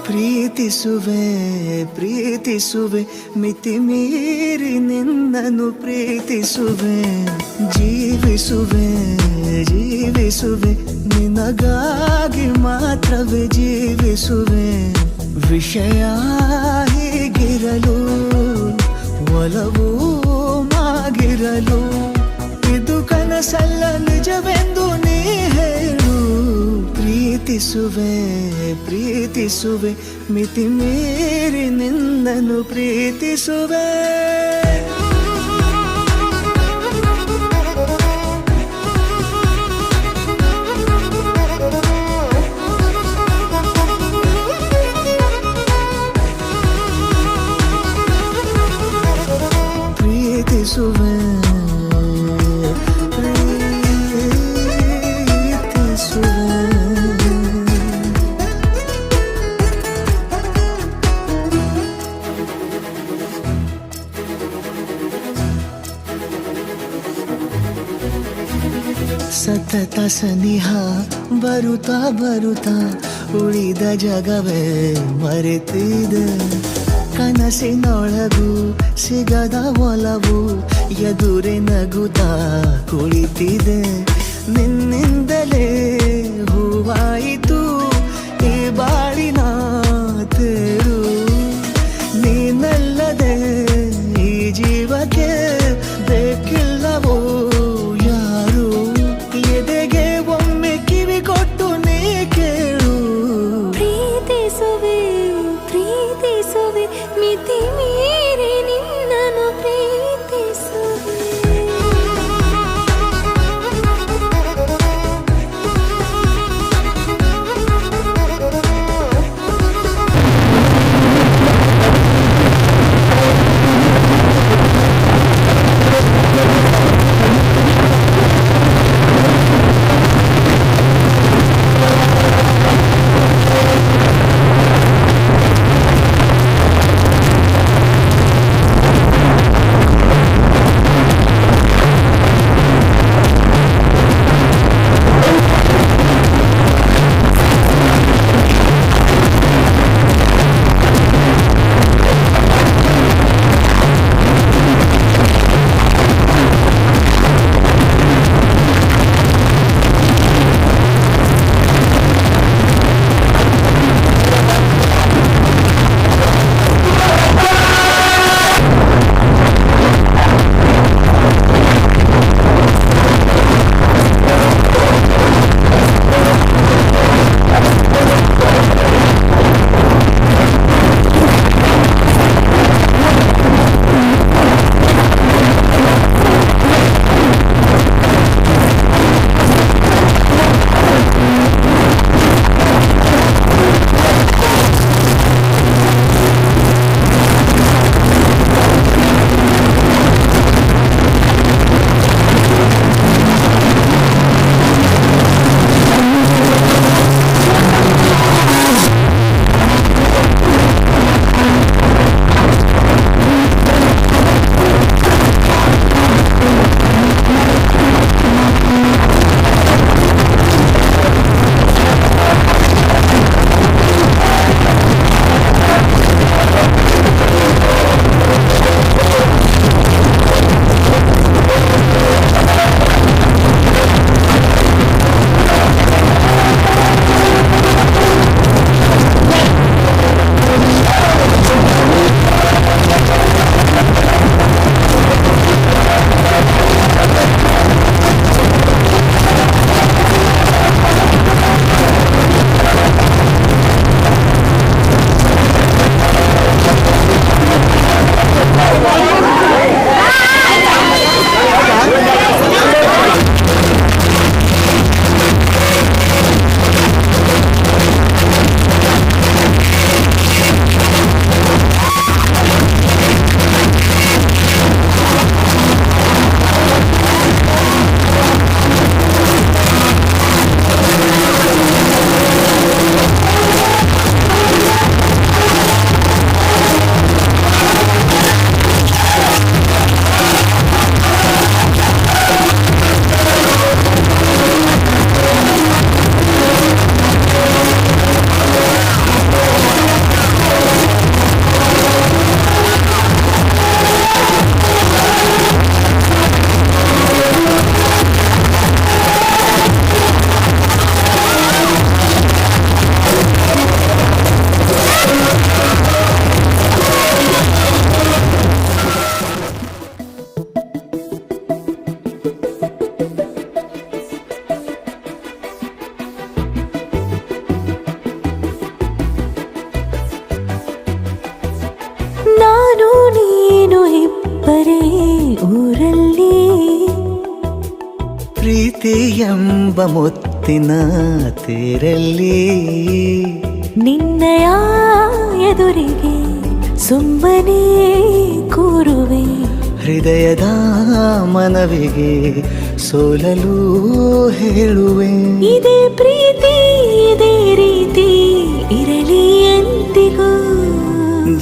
ಪ್ರೀತಿಸುವೆ ಪ್ರೀತಿಸುವೆ ಮಿತಿ ಮೀರಿ ನಿನ್ನನ್ನು ಪ್ರೀತಿಸುವೆ ಜೀವಿಸುವೆ ಜೀವಿಸುವೆ ನಿನಗಾಗಿ ಮಾತ್ರವೇ ಜೀವಿಸುವೆ ವಿಷಯ ಹೀಗಿರಲು ಒಲವು ಮಾಗಿರಲು ಇದು ಕನಸಲ್ಲ ನಿಜವೆಂದು ನೀ ಹೇಳು ಪ್ರೀತಿಸುವೆ ಪ್ರೀತಿಸುವೆ ಮಿತಿ ಮೀರಿ ನಿನ್ನನ್ನು ಪ್ರೀತಿಸುವೆ ಪ್ರೀತಿಸುವೆ ಸತತ ಸನಿಹ ಬರುತ್ತಾ ಬರುತ್ತಾ ಉಳಿದ ಜಗವೇ ಮರೆತಿದೆ ಕನಸಿನೊಳಗೂ ಸಿಗದ ಒಲವು ಎದುರೆ ನಗುತ್ತಾ ಕುಳಿತಿದೆ ನಿನ್ನಿಂದಲೇ ಹೂವಾಯಿತು ಈ ಬಾಳಿನ ತೇರು ನೀನಲ್ಲದೆ ಈ ಜೀವಕ್ಕೆ ಬೇಕಿಲ್ಲವೋ ಯಾರು ಎದೆಗೆ ಒಮ್ಮೆ ಕಿವಿ ಕೊಟ್ಟು ನೀ ಕೇಳು ಪ್ರೀತಿಸುವೆ ಪ್ರೀತಿಸುವೆ ಮಿತಿ ಮೀರಿ ನಿನ್ನನ್ನು ಪ್ರೀತಿಸುವೆ ಊರಲ್ಲಿ ಪ್ರೀತಿ ಎಂಬ ಮುತ್ತಿನ ತೇರಲ್ಲಿ ನಿನ್ನಯ ಎದುರಿಗೆ ಸುಮ್ಮನೆ ಕೂರುವೆ ಹೃದಯದ ಮನವಿಗೆ ಸೋಲಲು ಹೇಳುವೆ ಇದೇ ಪ್ರೀತಿ ಇದೇ ರೀತಿ ಇರಲಿ ಎಂದಿಗೂ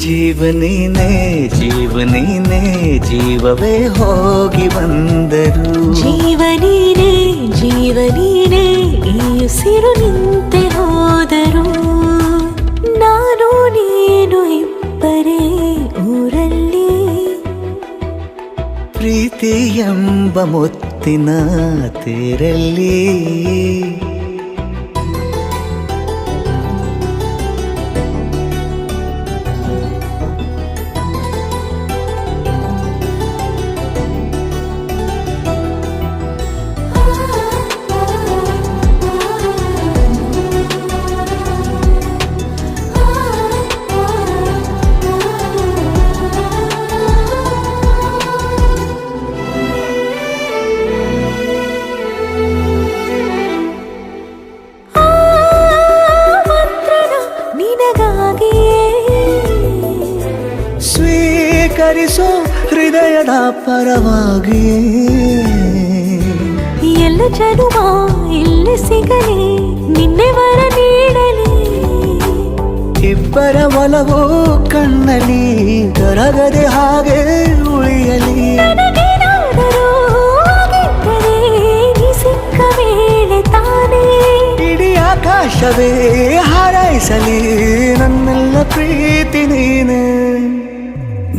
ಜೀವನೇನೆ ಜೀವನೇನೆ ಜೀವವೇ ಹೋಗಿ ಬಂದರು ಜೀವನೀನೇ ಜೀವನೀನೇ ಈ ಉಸಿರು ನಿಂತೆ ಹೋದರು ನಾನು ನೀನು ಇಬ್ಬರೇ ಊರಲ್ಲಿ ಪ್ರೀತಿ ಎಂಬ ಮುತ್ತಿನ ತೇರಲ್ಲಿ ಸ್ವೀಕರಿಸೋ ಹೃದಯದ ಪರವಾಗಿ ಎಲ್ಲ ಜನುಮ ಇಲ್ಲಿ ಸಿಗಲಿ ನಿನ್ನೆ ವರ ನೀಡಲಿ ಇಬ್ಬರ ಒಲವು ಕಣ್ಣಲ್ಲಿ ಕರಗದೆ ಹಾಗೆ ಉಳಿಯಲಿ ನನಗೇನಾದರೂ ಆಗಿದ್ದರೆ ನೀ ಸಿಕ್ಕ ವೇಳೆ ತಾನೇ ಇಡೀ ಆಕಾಶವೇ ಹಾರೈಸಲಿ ನನ್ನೆಲ್ಲ ಪ್ರೀತಿ ನೀನೆ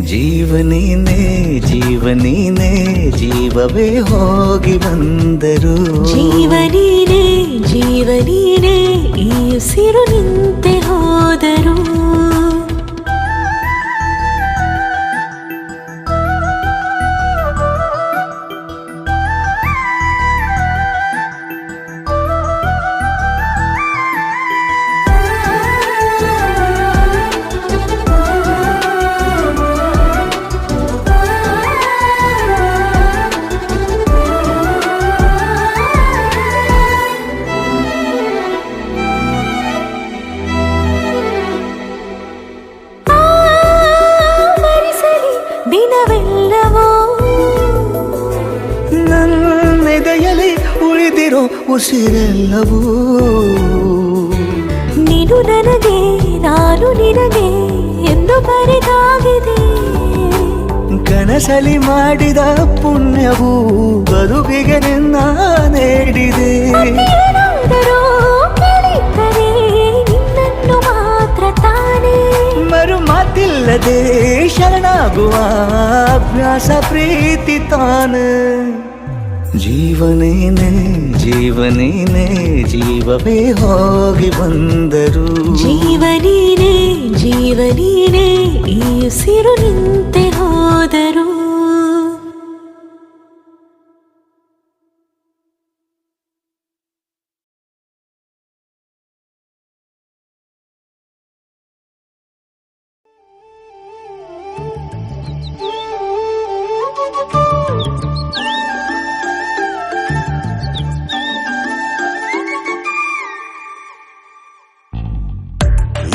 ಜೀವನೇನೆ ಜೀವನೇನೆ ಜೀವವೇ ಹೋಗಿ ಬಂದರು ಜೀವನೀನೇ ಜೀವನೀನೇ ಈ ಉಸಿರು ನಿಂತೆ ಹೋದರು ದಿನವೆಲ್ಲವೋ ನನ್ನೆದೆಯಲ್ಲಿ ಉಳಿದಿರೋ ಉಸಿರೆಲ್ಲವೂ ನೀನು ನನಗೆ ನಾನು ನಿನಗೆ ಎಂದು ಬರೆದಾಗಿದೆ ಕನಸಲಿ ಮಾಡಿದ ಪುಣ್ಯವು ಬದುಕಿಗೆ ನಿನ್ನ ನೀಡಿದೆ ಏನಾದರೂ ಕೇಳಿದ್ದರೆ ನಿನ್ನನ್ನು ಮಾತ್ರ ತಾನೇ ಮರು ಮಾತಿಲ್ಲದೆ ಶರಣಾಗುವ ಅಭ್ಯಾಸ ಪ್ರೀತಿ ತಾನೆ ಜೀವನೇನೆ ಜೀವನೇನೆ ಜೀವವೇ ಹೋಗಿ ಬಂದರು ಜೀವನೀನೇ ಜೀವನೀನೇ ಈ ಉಸಿರು ನಿಂತೆ ಹೋದರು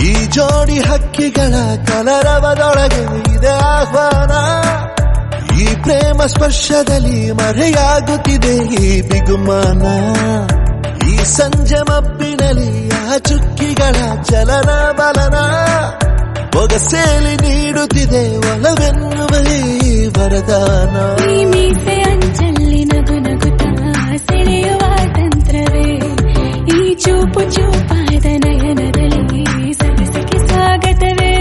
ಈ ಜೋಡಿ ಹಕ್ಕಿಗಳ ಕಲರವದೊಳಗೆ ಇದೆ ಆಹ್ವಾನ ಈ ಪ್ರೇಮ ಸ್ಪರ್ಶದಲ್ಲಿ ಮರೆಯಾಗುತ್ತಿದೆ ಈ ಬಿಗುಮಾನ ಈ ಸಂಜೆ ಮಬ್ಬಿನಲ್ಲಿ ಆ ಚುಕ್ಕಿಗಳ ಚಲನ ಬಲನ ಬೊಗಸೇಲಿ ನೀಡುತ್ತಿದೆ ಒಲವೆನ್ನುವ ಈ ವರದಾನ ಈ ಮೀಸೆ ಅಂಚಲ್ಲಿ ನಗು ನಗುತ್ತಾ ಸೆಳೆಯುವ ತಂತ್ರವೇ ಈ ಚೂಪು ಚೂಪಾದ ನಯನದಲ್ಲಿ ಸರಸಕ್ಕೆ ಸ್ವಾಗತವೇ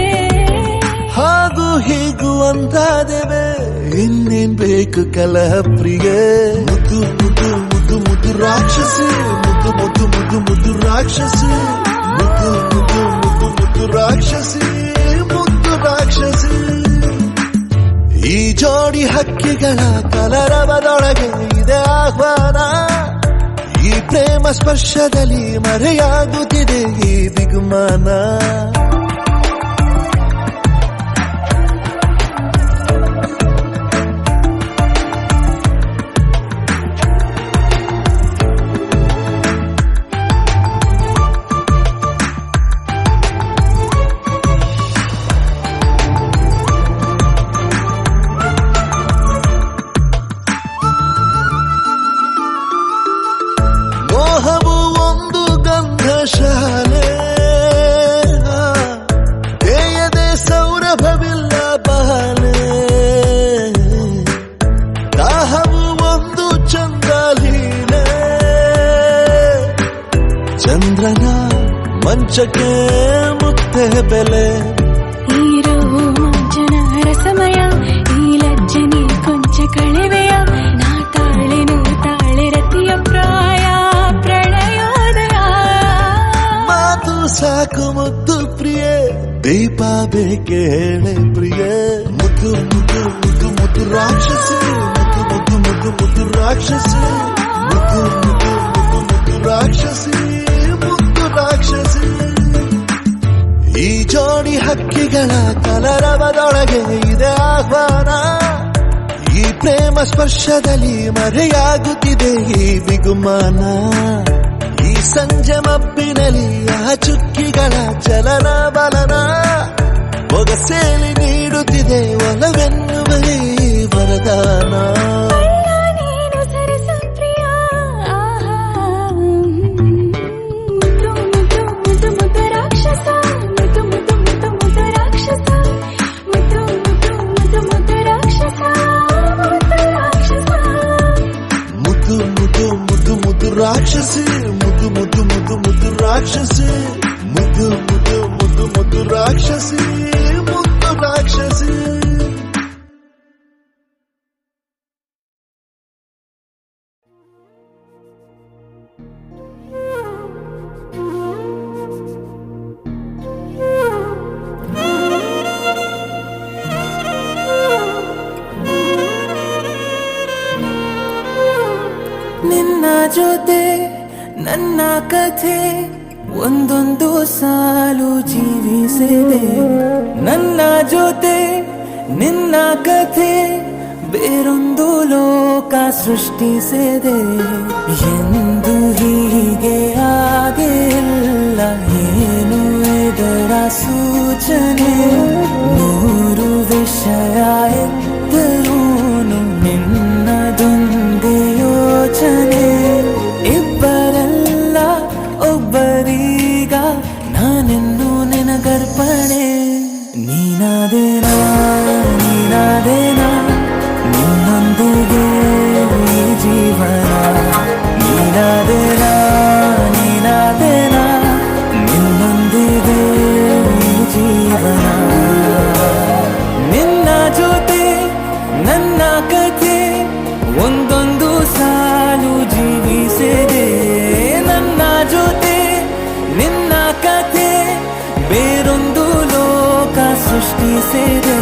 ಹಾಗೂ ಹೀಗೂ ಒಂದಾದೆವೆ ಇನ್ನೇನ್ ಬೇಕು ಕಲಹ ಪ್ರಿಯ ಮುದ್ದು ಮುದ್ದು ಮುದ್ದು ಮುದ್ದು ರಾಕ್ಷಸಿ ಮುದ್ದು ಮುದ್ದು ಮುದ್ದು ಮುದ್ದು ರಾಕ್ಷಸಿ ಮುದ್ದು ಮುದ್ದು ಮುದ್ದು ಮುದ್ದು ರಾಕ್ಷಸಿ ಮುದ್ದು ರಾಕ್ಷಸಿ ಈ ಜೋಡಿ ಹಕ್ಕಿಗಳ ಕಲರವದೊಳಗೆ ಇದೆ ಆಹ್ವಾನ ಈ ಪ್ರೇಮ ಸ್ಪರ್ಶದಲ್ಲಿ ಮರೆಯಾಗುತ್ತಿದೆ ಈ ಬಿಗುಮಾನ ದಿನ ಮಂಚಕ್ಕೆ ಮುತ್ತೆ ಬೆಲೆ ಈ ರೋಮಾಂಚನ ರಸಮಯ ಈ ಲಜ್ಜನಿ ಕೊಂಚ ಕಳೆವೆಯ ನಾ ತಾಳೆ ರತಿಯ ಪ್ರಾಯ ಪ್ರಣಯೋದಯ ಮಾತು ಸಾಕು ಮುದ್ದು ಪ್ರಿಯೆ ದೀಪ ಬೇಕೆ ಹೇಳೆ ಪ್ರಿಯೆ ಮುದ್ದು ಮುದ್ದು ಮುದ್ದು ಮುದ್ದು ರಾಕ್ಷಸಿ ಮುದ್ದು ಮುದ್ದು ಮುದ್ದು ಮುದ್ದು ರಾಕ್ಷಸಿ ಮುದ್ದು ಮುದ್ದು ಮುದ್ದು ಮುದ್ದು ರಾಕ್ಷಸಿ ಮುದ್ದು ರಾಕ್ಷಸಿ ಈ ಜೋಡಿ ಹಕ್ಕಿಗಳ ಕಲರವದೊಳಗೆ ಇದೆ ಆಹ್ವಾನ ಈ ಪ್ರೇಮ ಸ್ಪರ್ಶದಲ್ಲಿ ಮರೆಯಾಗುತ್ತಿದೆ ಈ ಬಿಗುಮಾನ ಈ ಸಂಜೆ ಮಬ್ಬಿನಲ್ಲಿ ಆ ಚುಕ್ಕಿಗಳ ಚಲನ ಬಲನ ಒಗಸೇಲಿ ನೀಡುತ್ತಿದೆ ಒಲವೆನ್ನುವ ಈ ವರದಾನ ನೀನು ಸರಸ ಪ್ರಿಯ ಮುದ್ದು ಮುದ್ದು ಮುದ್ದು ಮುದ್ದು ರಾಕ್ಷಸ ಮುದ್ದು ಮುದ್ದು ಮುದ್ದು ಮುದ್ದು ರಾಕ್ಷಸ ಮುದ್ದು ಮುದ್ದು ಮುದ್ದು ಮುದ್ದು ರಾಕ್ಷಸ ಮುದ್ದು ಮುದ್ದು ಮುದ್ದು ಮುದ್ದು ರಾಕ್ಷಸಿ ಮುದ್ದು ಮುದ್ದು ಮುದ್ದು ಮುದ್ದು ರಾಕ್ಷಸಿ ಮುದ್ದು ಮುದ್ದು ಮುದ್ದು ಮುದ್ದು ರಾಕ್ಷಸಿ ಮುದ್ದು ರಾಕ್ಷಸಿ ನಿನ್ನ ಜೊತೆ ನನ್ನ ಕಥೆ ಒಂದೊಂದು ಸಾಲು ಜೀವಿಸಿದೆ ನನ್ನ ಜೊತೆ ನಿನ್ನ ಕಥೆ ಬೇರೊಂದು ಲೋಕ ಸೃಷ್ಟಿಸಿದೆ ಎಂದು ಹೀಗೆ ಆಗಿಲ್ಲ ಏನು ಇದರ ಸೂಚನೆ ನೂರು ವಿಷಯ ಎತ್ತರೂನು ನಿನ್ನದೊಂದೇ ಯೋಚನೆ ಇಬ್ಬರಲ್ಲ ಒಬ್ಬರೀಗ ನಾನೆನ್ನು ನಿನಗರ್ಪಣೆ ನೀನಾದೇನಾ ನೀನಾದೇನಾ ನಿನ್ನೊಂದಿಗೆ ಈ ಜೀವನ ನೀನಾದೇನಾ ನೀನಾದೇನಾ ನಿನ್ನೊಂದಿಗೆ ಈ ಜೀವನ ನಿನ್ನ ಜೊತೆ ನನ್ನ ಕಥೆ ಒಂದೊಂದು ಸಾಲು ಜೀವಿಸಿದೆ ನನ್ನ ಜೊತೆ ನಿನ್ನ ಕಥೆ ಬೇರೊಂದು ಲೋಕ ಸೃಷ್ಟಿಸಿದೆ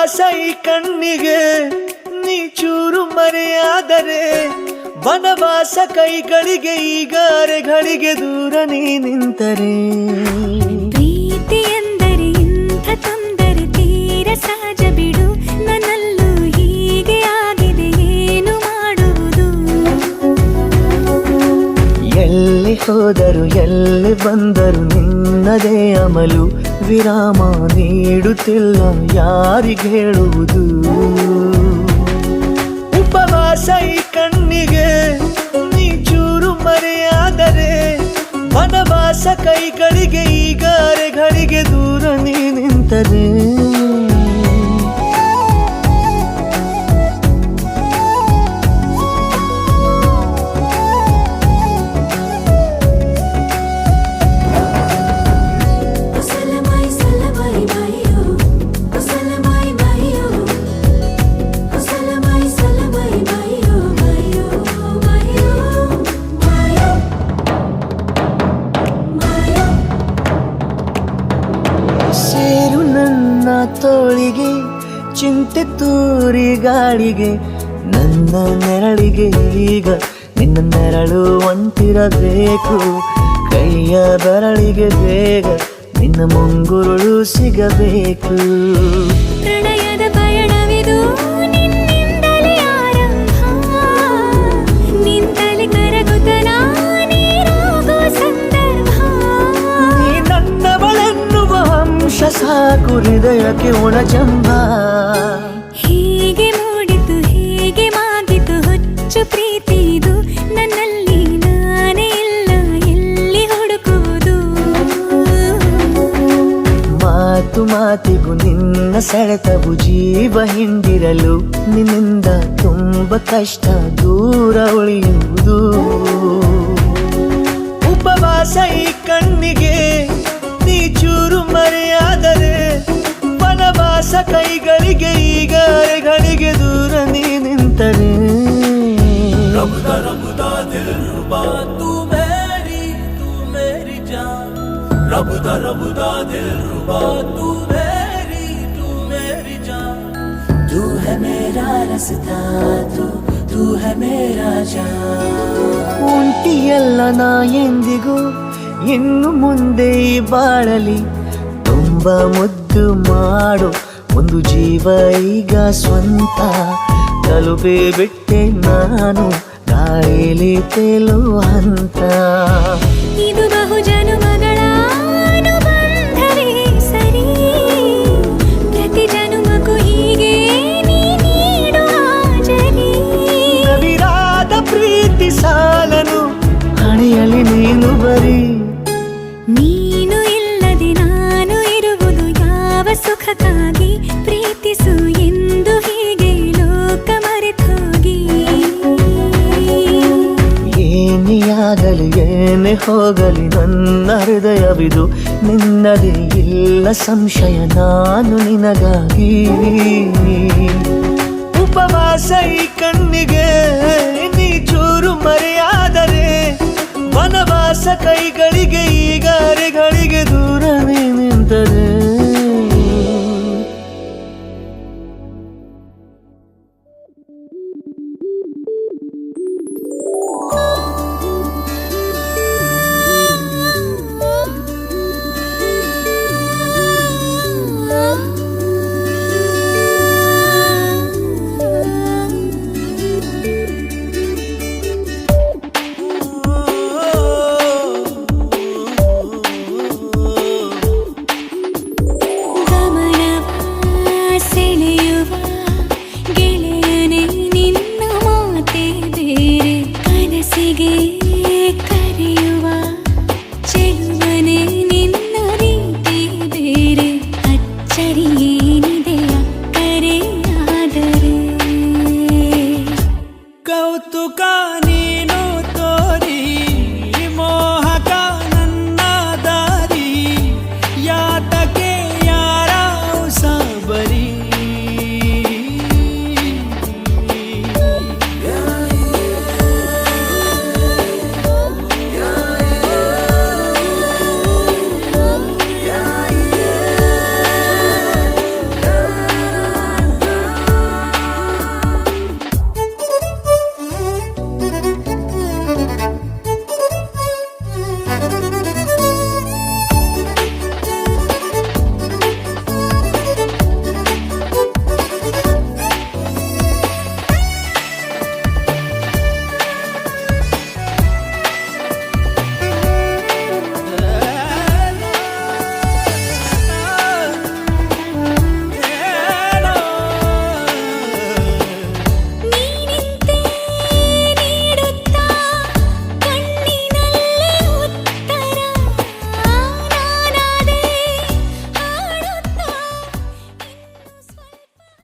ಉಪವಾಸ ಈ ಕಣ್ಣಿಗೆ ನೀ ಚೂರು ಮರೆಯಾದರೆ ವನವಾಸ ಕೈಗಳಿಗೆ ಈಗ ಅರೆಗಳಿಗೆ ದೂರ ನೀ ನಿಂತರೆ ಪ್ರೀತಿ ಎಂದರೆ ಇಂಥ ತೊಂದರೆ ತೀರ ಸಹಜ ಬಿಡು ನನ್ನಲ್ಲೂ ಹೀಗೆ ಆಗಿದೆ ಏನು ಮಾಡುವುದು ಎಲ್ಲಿ ಹೋದರು ಎಲ್ಲಿ ಬಂದರು ನಿನ್ನದೇ ಅಮಲು ವಿರಾಮ ನೀಡುತ್ತಿಲ್ಲ ಯಾರಿಗೆ ಹೇಳುವುದು ಉಪವಾಸ ಈ ಕಣ್ಣಿಗೆ ನೀ ಚೂರು ಮರೆಯಾದರೆ ವನವಾಸ ಕೈಗಳಿಗೆ ಈಗ ಅರೆಗಳಿಗೆ ದೂರ ನೀ ನಿಂತರೆ ಕುಸಲಮೈ ಸಲಮೈ ಮೈಯೋ ಕುಸಲಮೈ ಮೈಯೋ ಕುಸಲಮೈ ಸಲಮೈ ಮೈಯೋ ಮೈಯೋ ಮೈಯೋ ಮೈಯೋ ಮೈಯೋ ಸೇರು ನನ್ನ ತೋಳಿಗೆ ಚಿಂತೆ ತೂರಿ ಗಾಳಿಗೆ ನನ್ನ ನೆರಳಿಗೆ ಈಗ ನಿನ್ನ ನೆರಳು ಒಂಟಿರಬೇಕು ಕೈಯ ಬೆರಳಿಗೆ ಬೇಗ ನಿನ್ನ ಮುಂಗುರುಳು ಸಿಗಬೇಕು ಪ್ರಣಯದ ಪಯಣವಿದು ನಿನ್ನಿಂದಲೇ ಆರಂಭ ನಿಂತಲೇ ಕರಗುತ್ತ ನೀರಾಗೋ ಸಂದರ್ಭ ನೀ ನನ್ನವಳೆನ್ನುವ ಅಂಶ ಸಾಕು ಹೃದಯಕ್ಕೆ ಒಣಜಂಬ ಹೀಗೆ ಮೂಡಿತು ಹೀಗೆ ಮಾಗಿತು ಹುಚ್ಚು ಪ್ರೀತಿ ಇದು ನನ್ನಲ್ಲಿ ನಾನೇ ಇಲ್ಲ ಎಲ್ಲಿ ಹುಡುಕುವುದು ಮಾತು ಮಾತಿಗೂ ನಿನ್ನ ಸೆಳೆತವು ಜೀವ ಹಿಂದಿರಲು ನಿನ್ನಿಂದ ತುಂಬ ಕಷ್ಟ ದೂರ ಉಳಿಯುವುದು ಉಪವಾಸ ಈ ಕಣ್ಣಿಗೆ ನೀ ಚೂರು ಮರೆಯಾದರೆ ವನವಾಸ ಕೈಗಳಿಗೆ ಈಗ ಅರೆಗಳಿಗೆ ದೂರ ನೀ ನಿಂತರೆ ಒಂಟಿಯಲ್ಲ ನಾ ಎಂದಿಗೂ ಇನ್ನು ಮುಂದೆ ಈ ಬಾಳಲಿ ತುಂಬ ಮುದ್ದು ಮಾಡು ಒಂದು ಜೀವ ಈಗ ಸ್ವಂತ ತಲುಪೇ ಬಿಟ್ಟೆ ನಾನು ಗಾಳಿಲಿ ತೇಲುವ ಹಂತ ಇದು ಬಹು ಜನುಮಗಳ ಅನುಬಂಧವೇ ಸರಿ ಪ್ರತಿ ಜನುಮಕ್ಕೂ ಹೀಗೆ ನೀ ನೀಡುವ ಜರಿ ನವಿರಾದ ಪ್ರೀತಿ ಸಾಲನು ಹಣೆಯಲ್ಲಿ ನೀನು ಬರೀ ನೀನು ಇಲ್ಲದೆ ನಾನು ಇರುವುದು ಯಾವ ಸುಖಕ್ಕಾಗಿ ಪ್ರೀತಿಸು ಎಂದು ಹೀಗೆ ಲೋಕ ಮರೆತೋಗಿ ಏನಿಯಾಗಲಿ ಏನೇ ಹೋಗಲಿ ನನ್ನ ಹೃದಯವಿದು ನಿನ್ನದೇ ಇಲ್ಲ ಸಂಶಯ ನಾನು ನಿನಗಾಗಿ ಉಪವಾಸ ಈ ಕಣ್ಣಿಗೆ ನೀ ಚೂರು ಮರೆಯಾದರೆ ವನವಾಸ ಕೈಗಳಿಗೆ ಈಗ ಅರೆಗಳಿಗೆ ದೂರ ನೀ ನಿಂತರೆ ಚೆಲುವನೆ ನಿನ್ನ ರೀತಿ ಬೇರೆ ಅಚ್ಚರಿಯೇ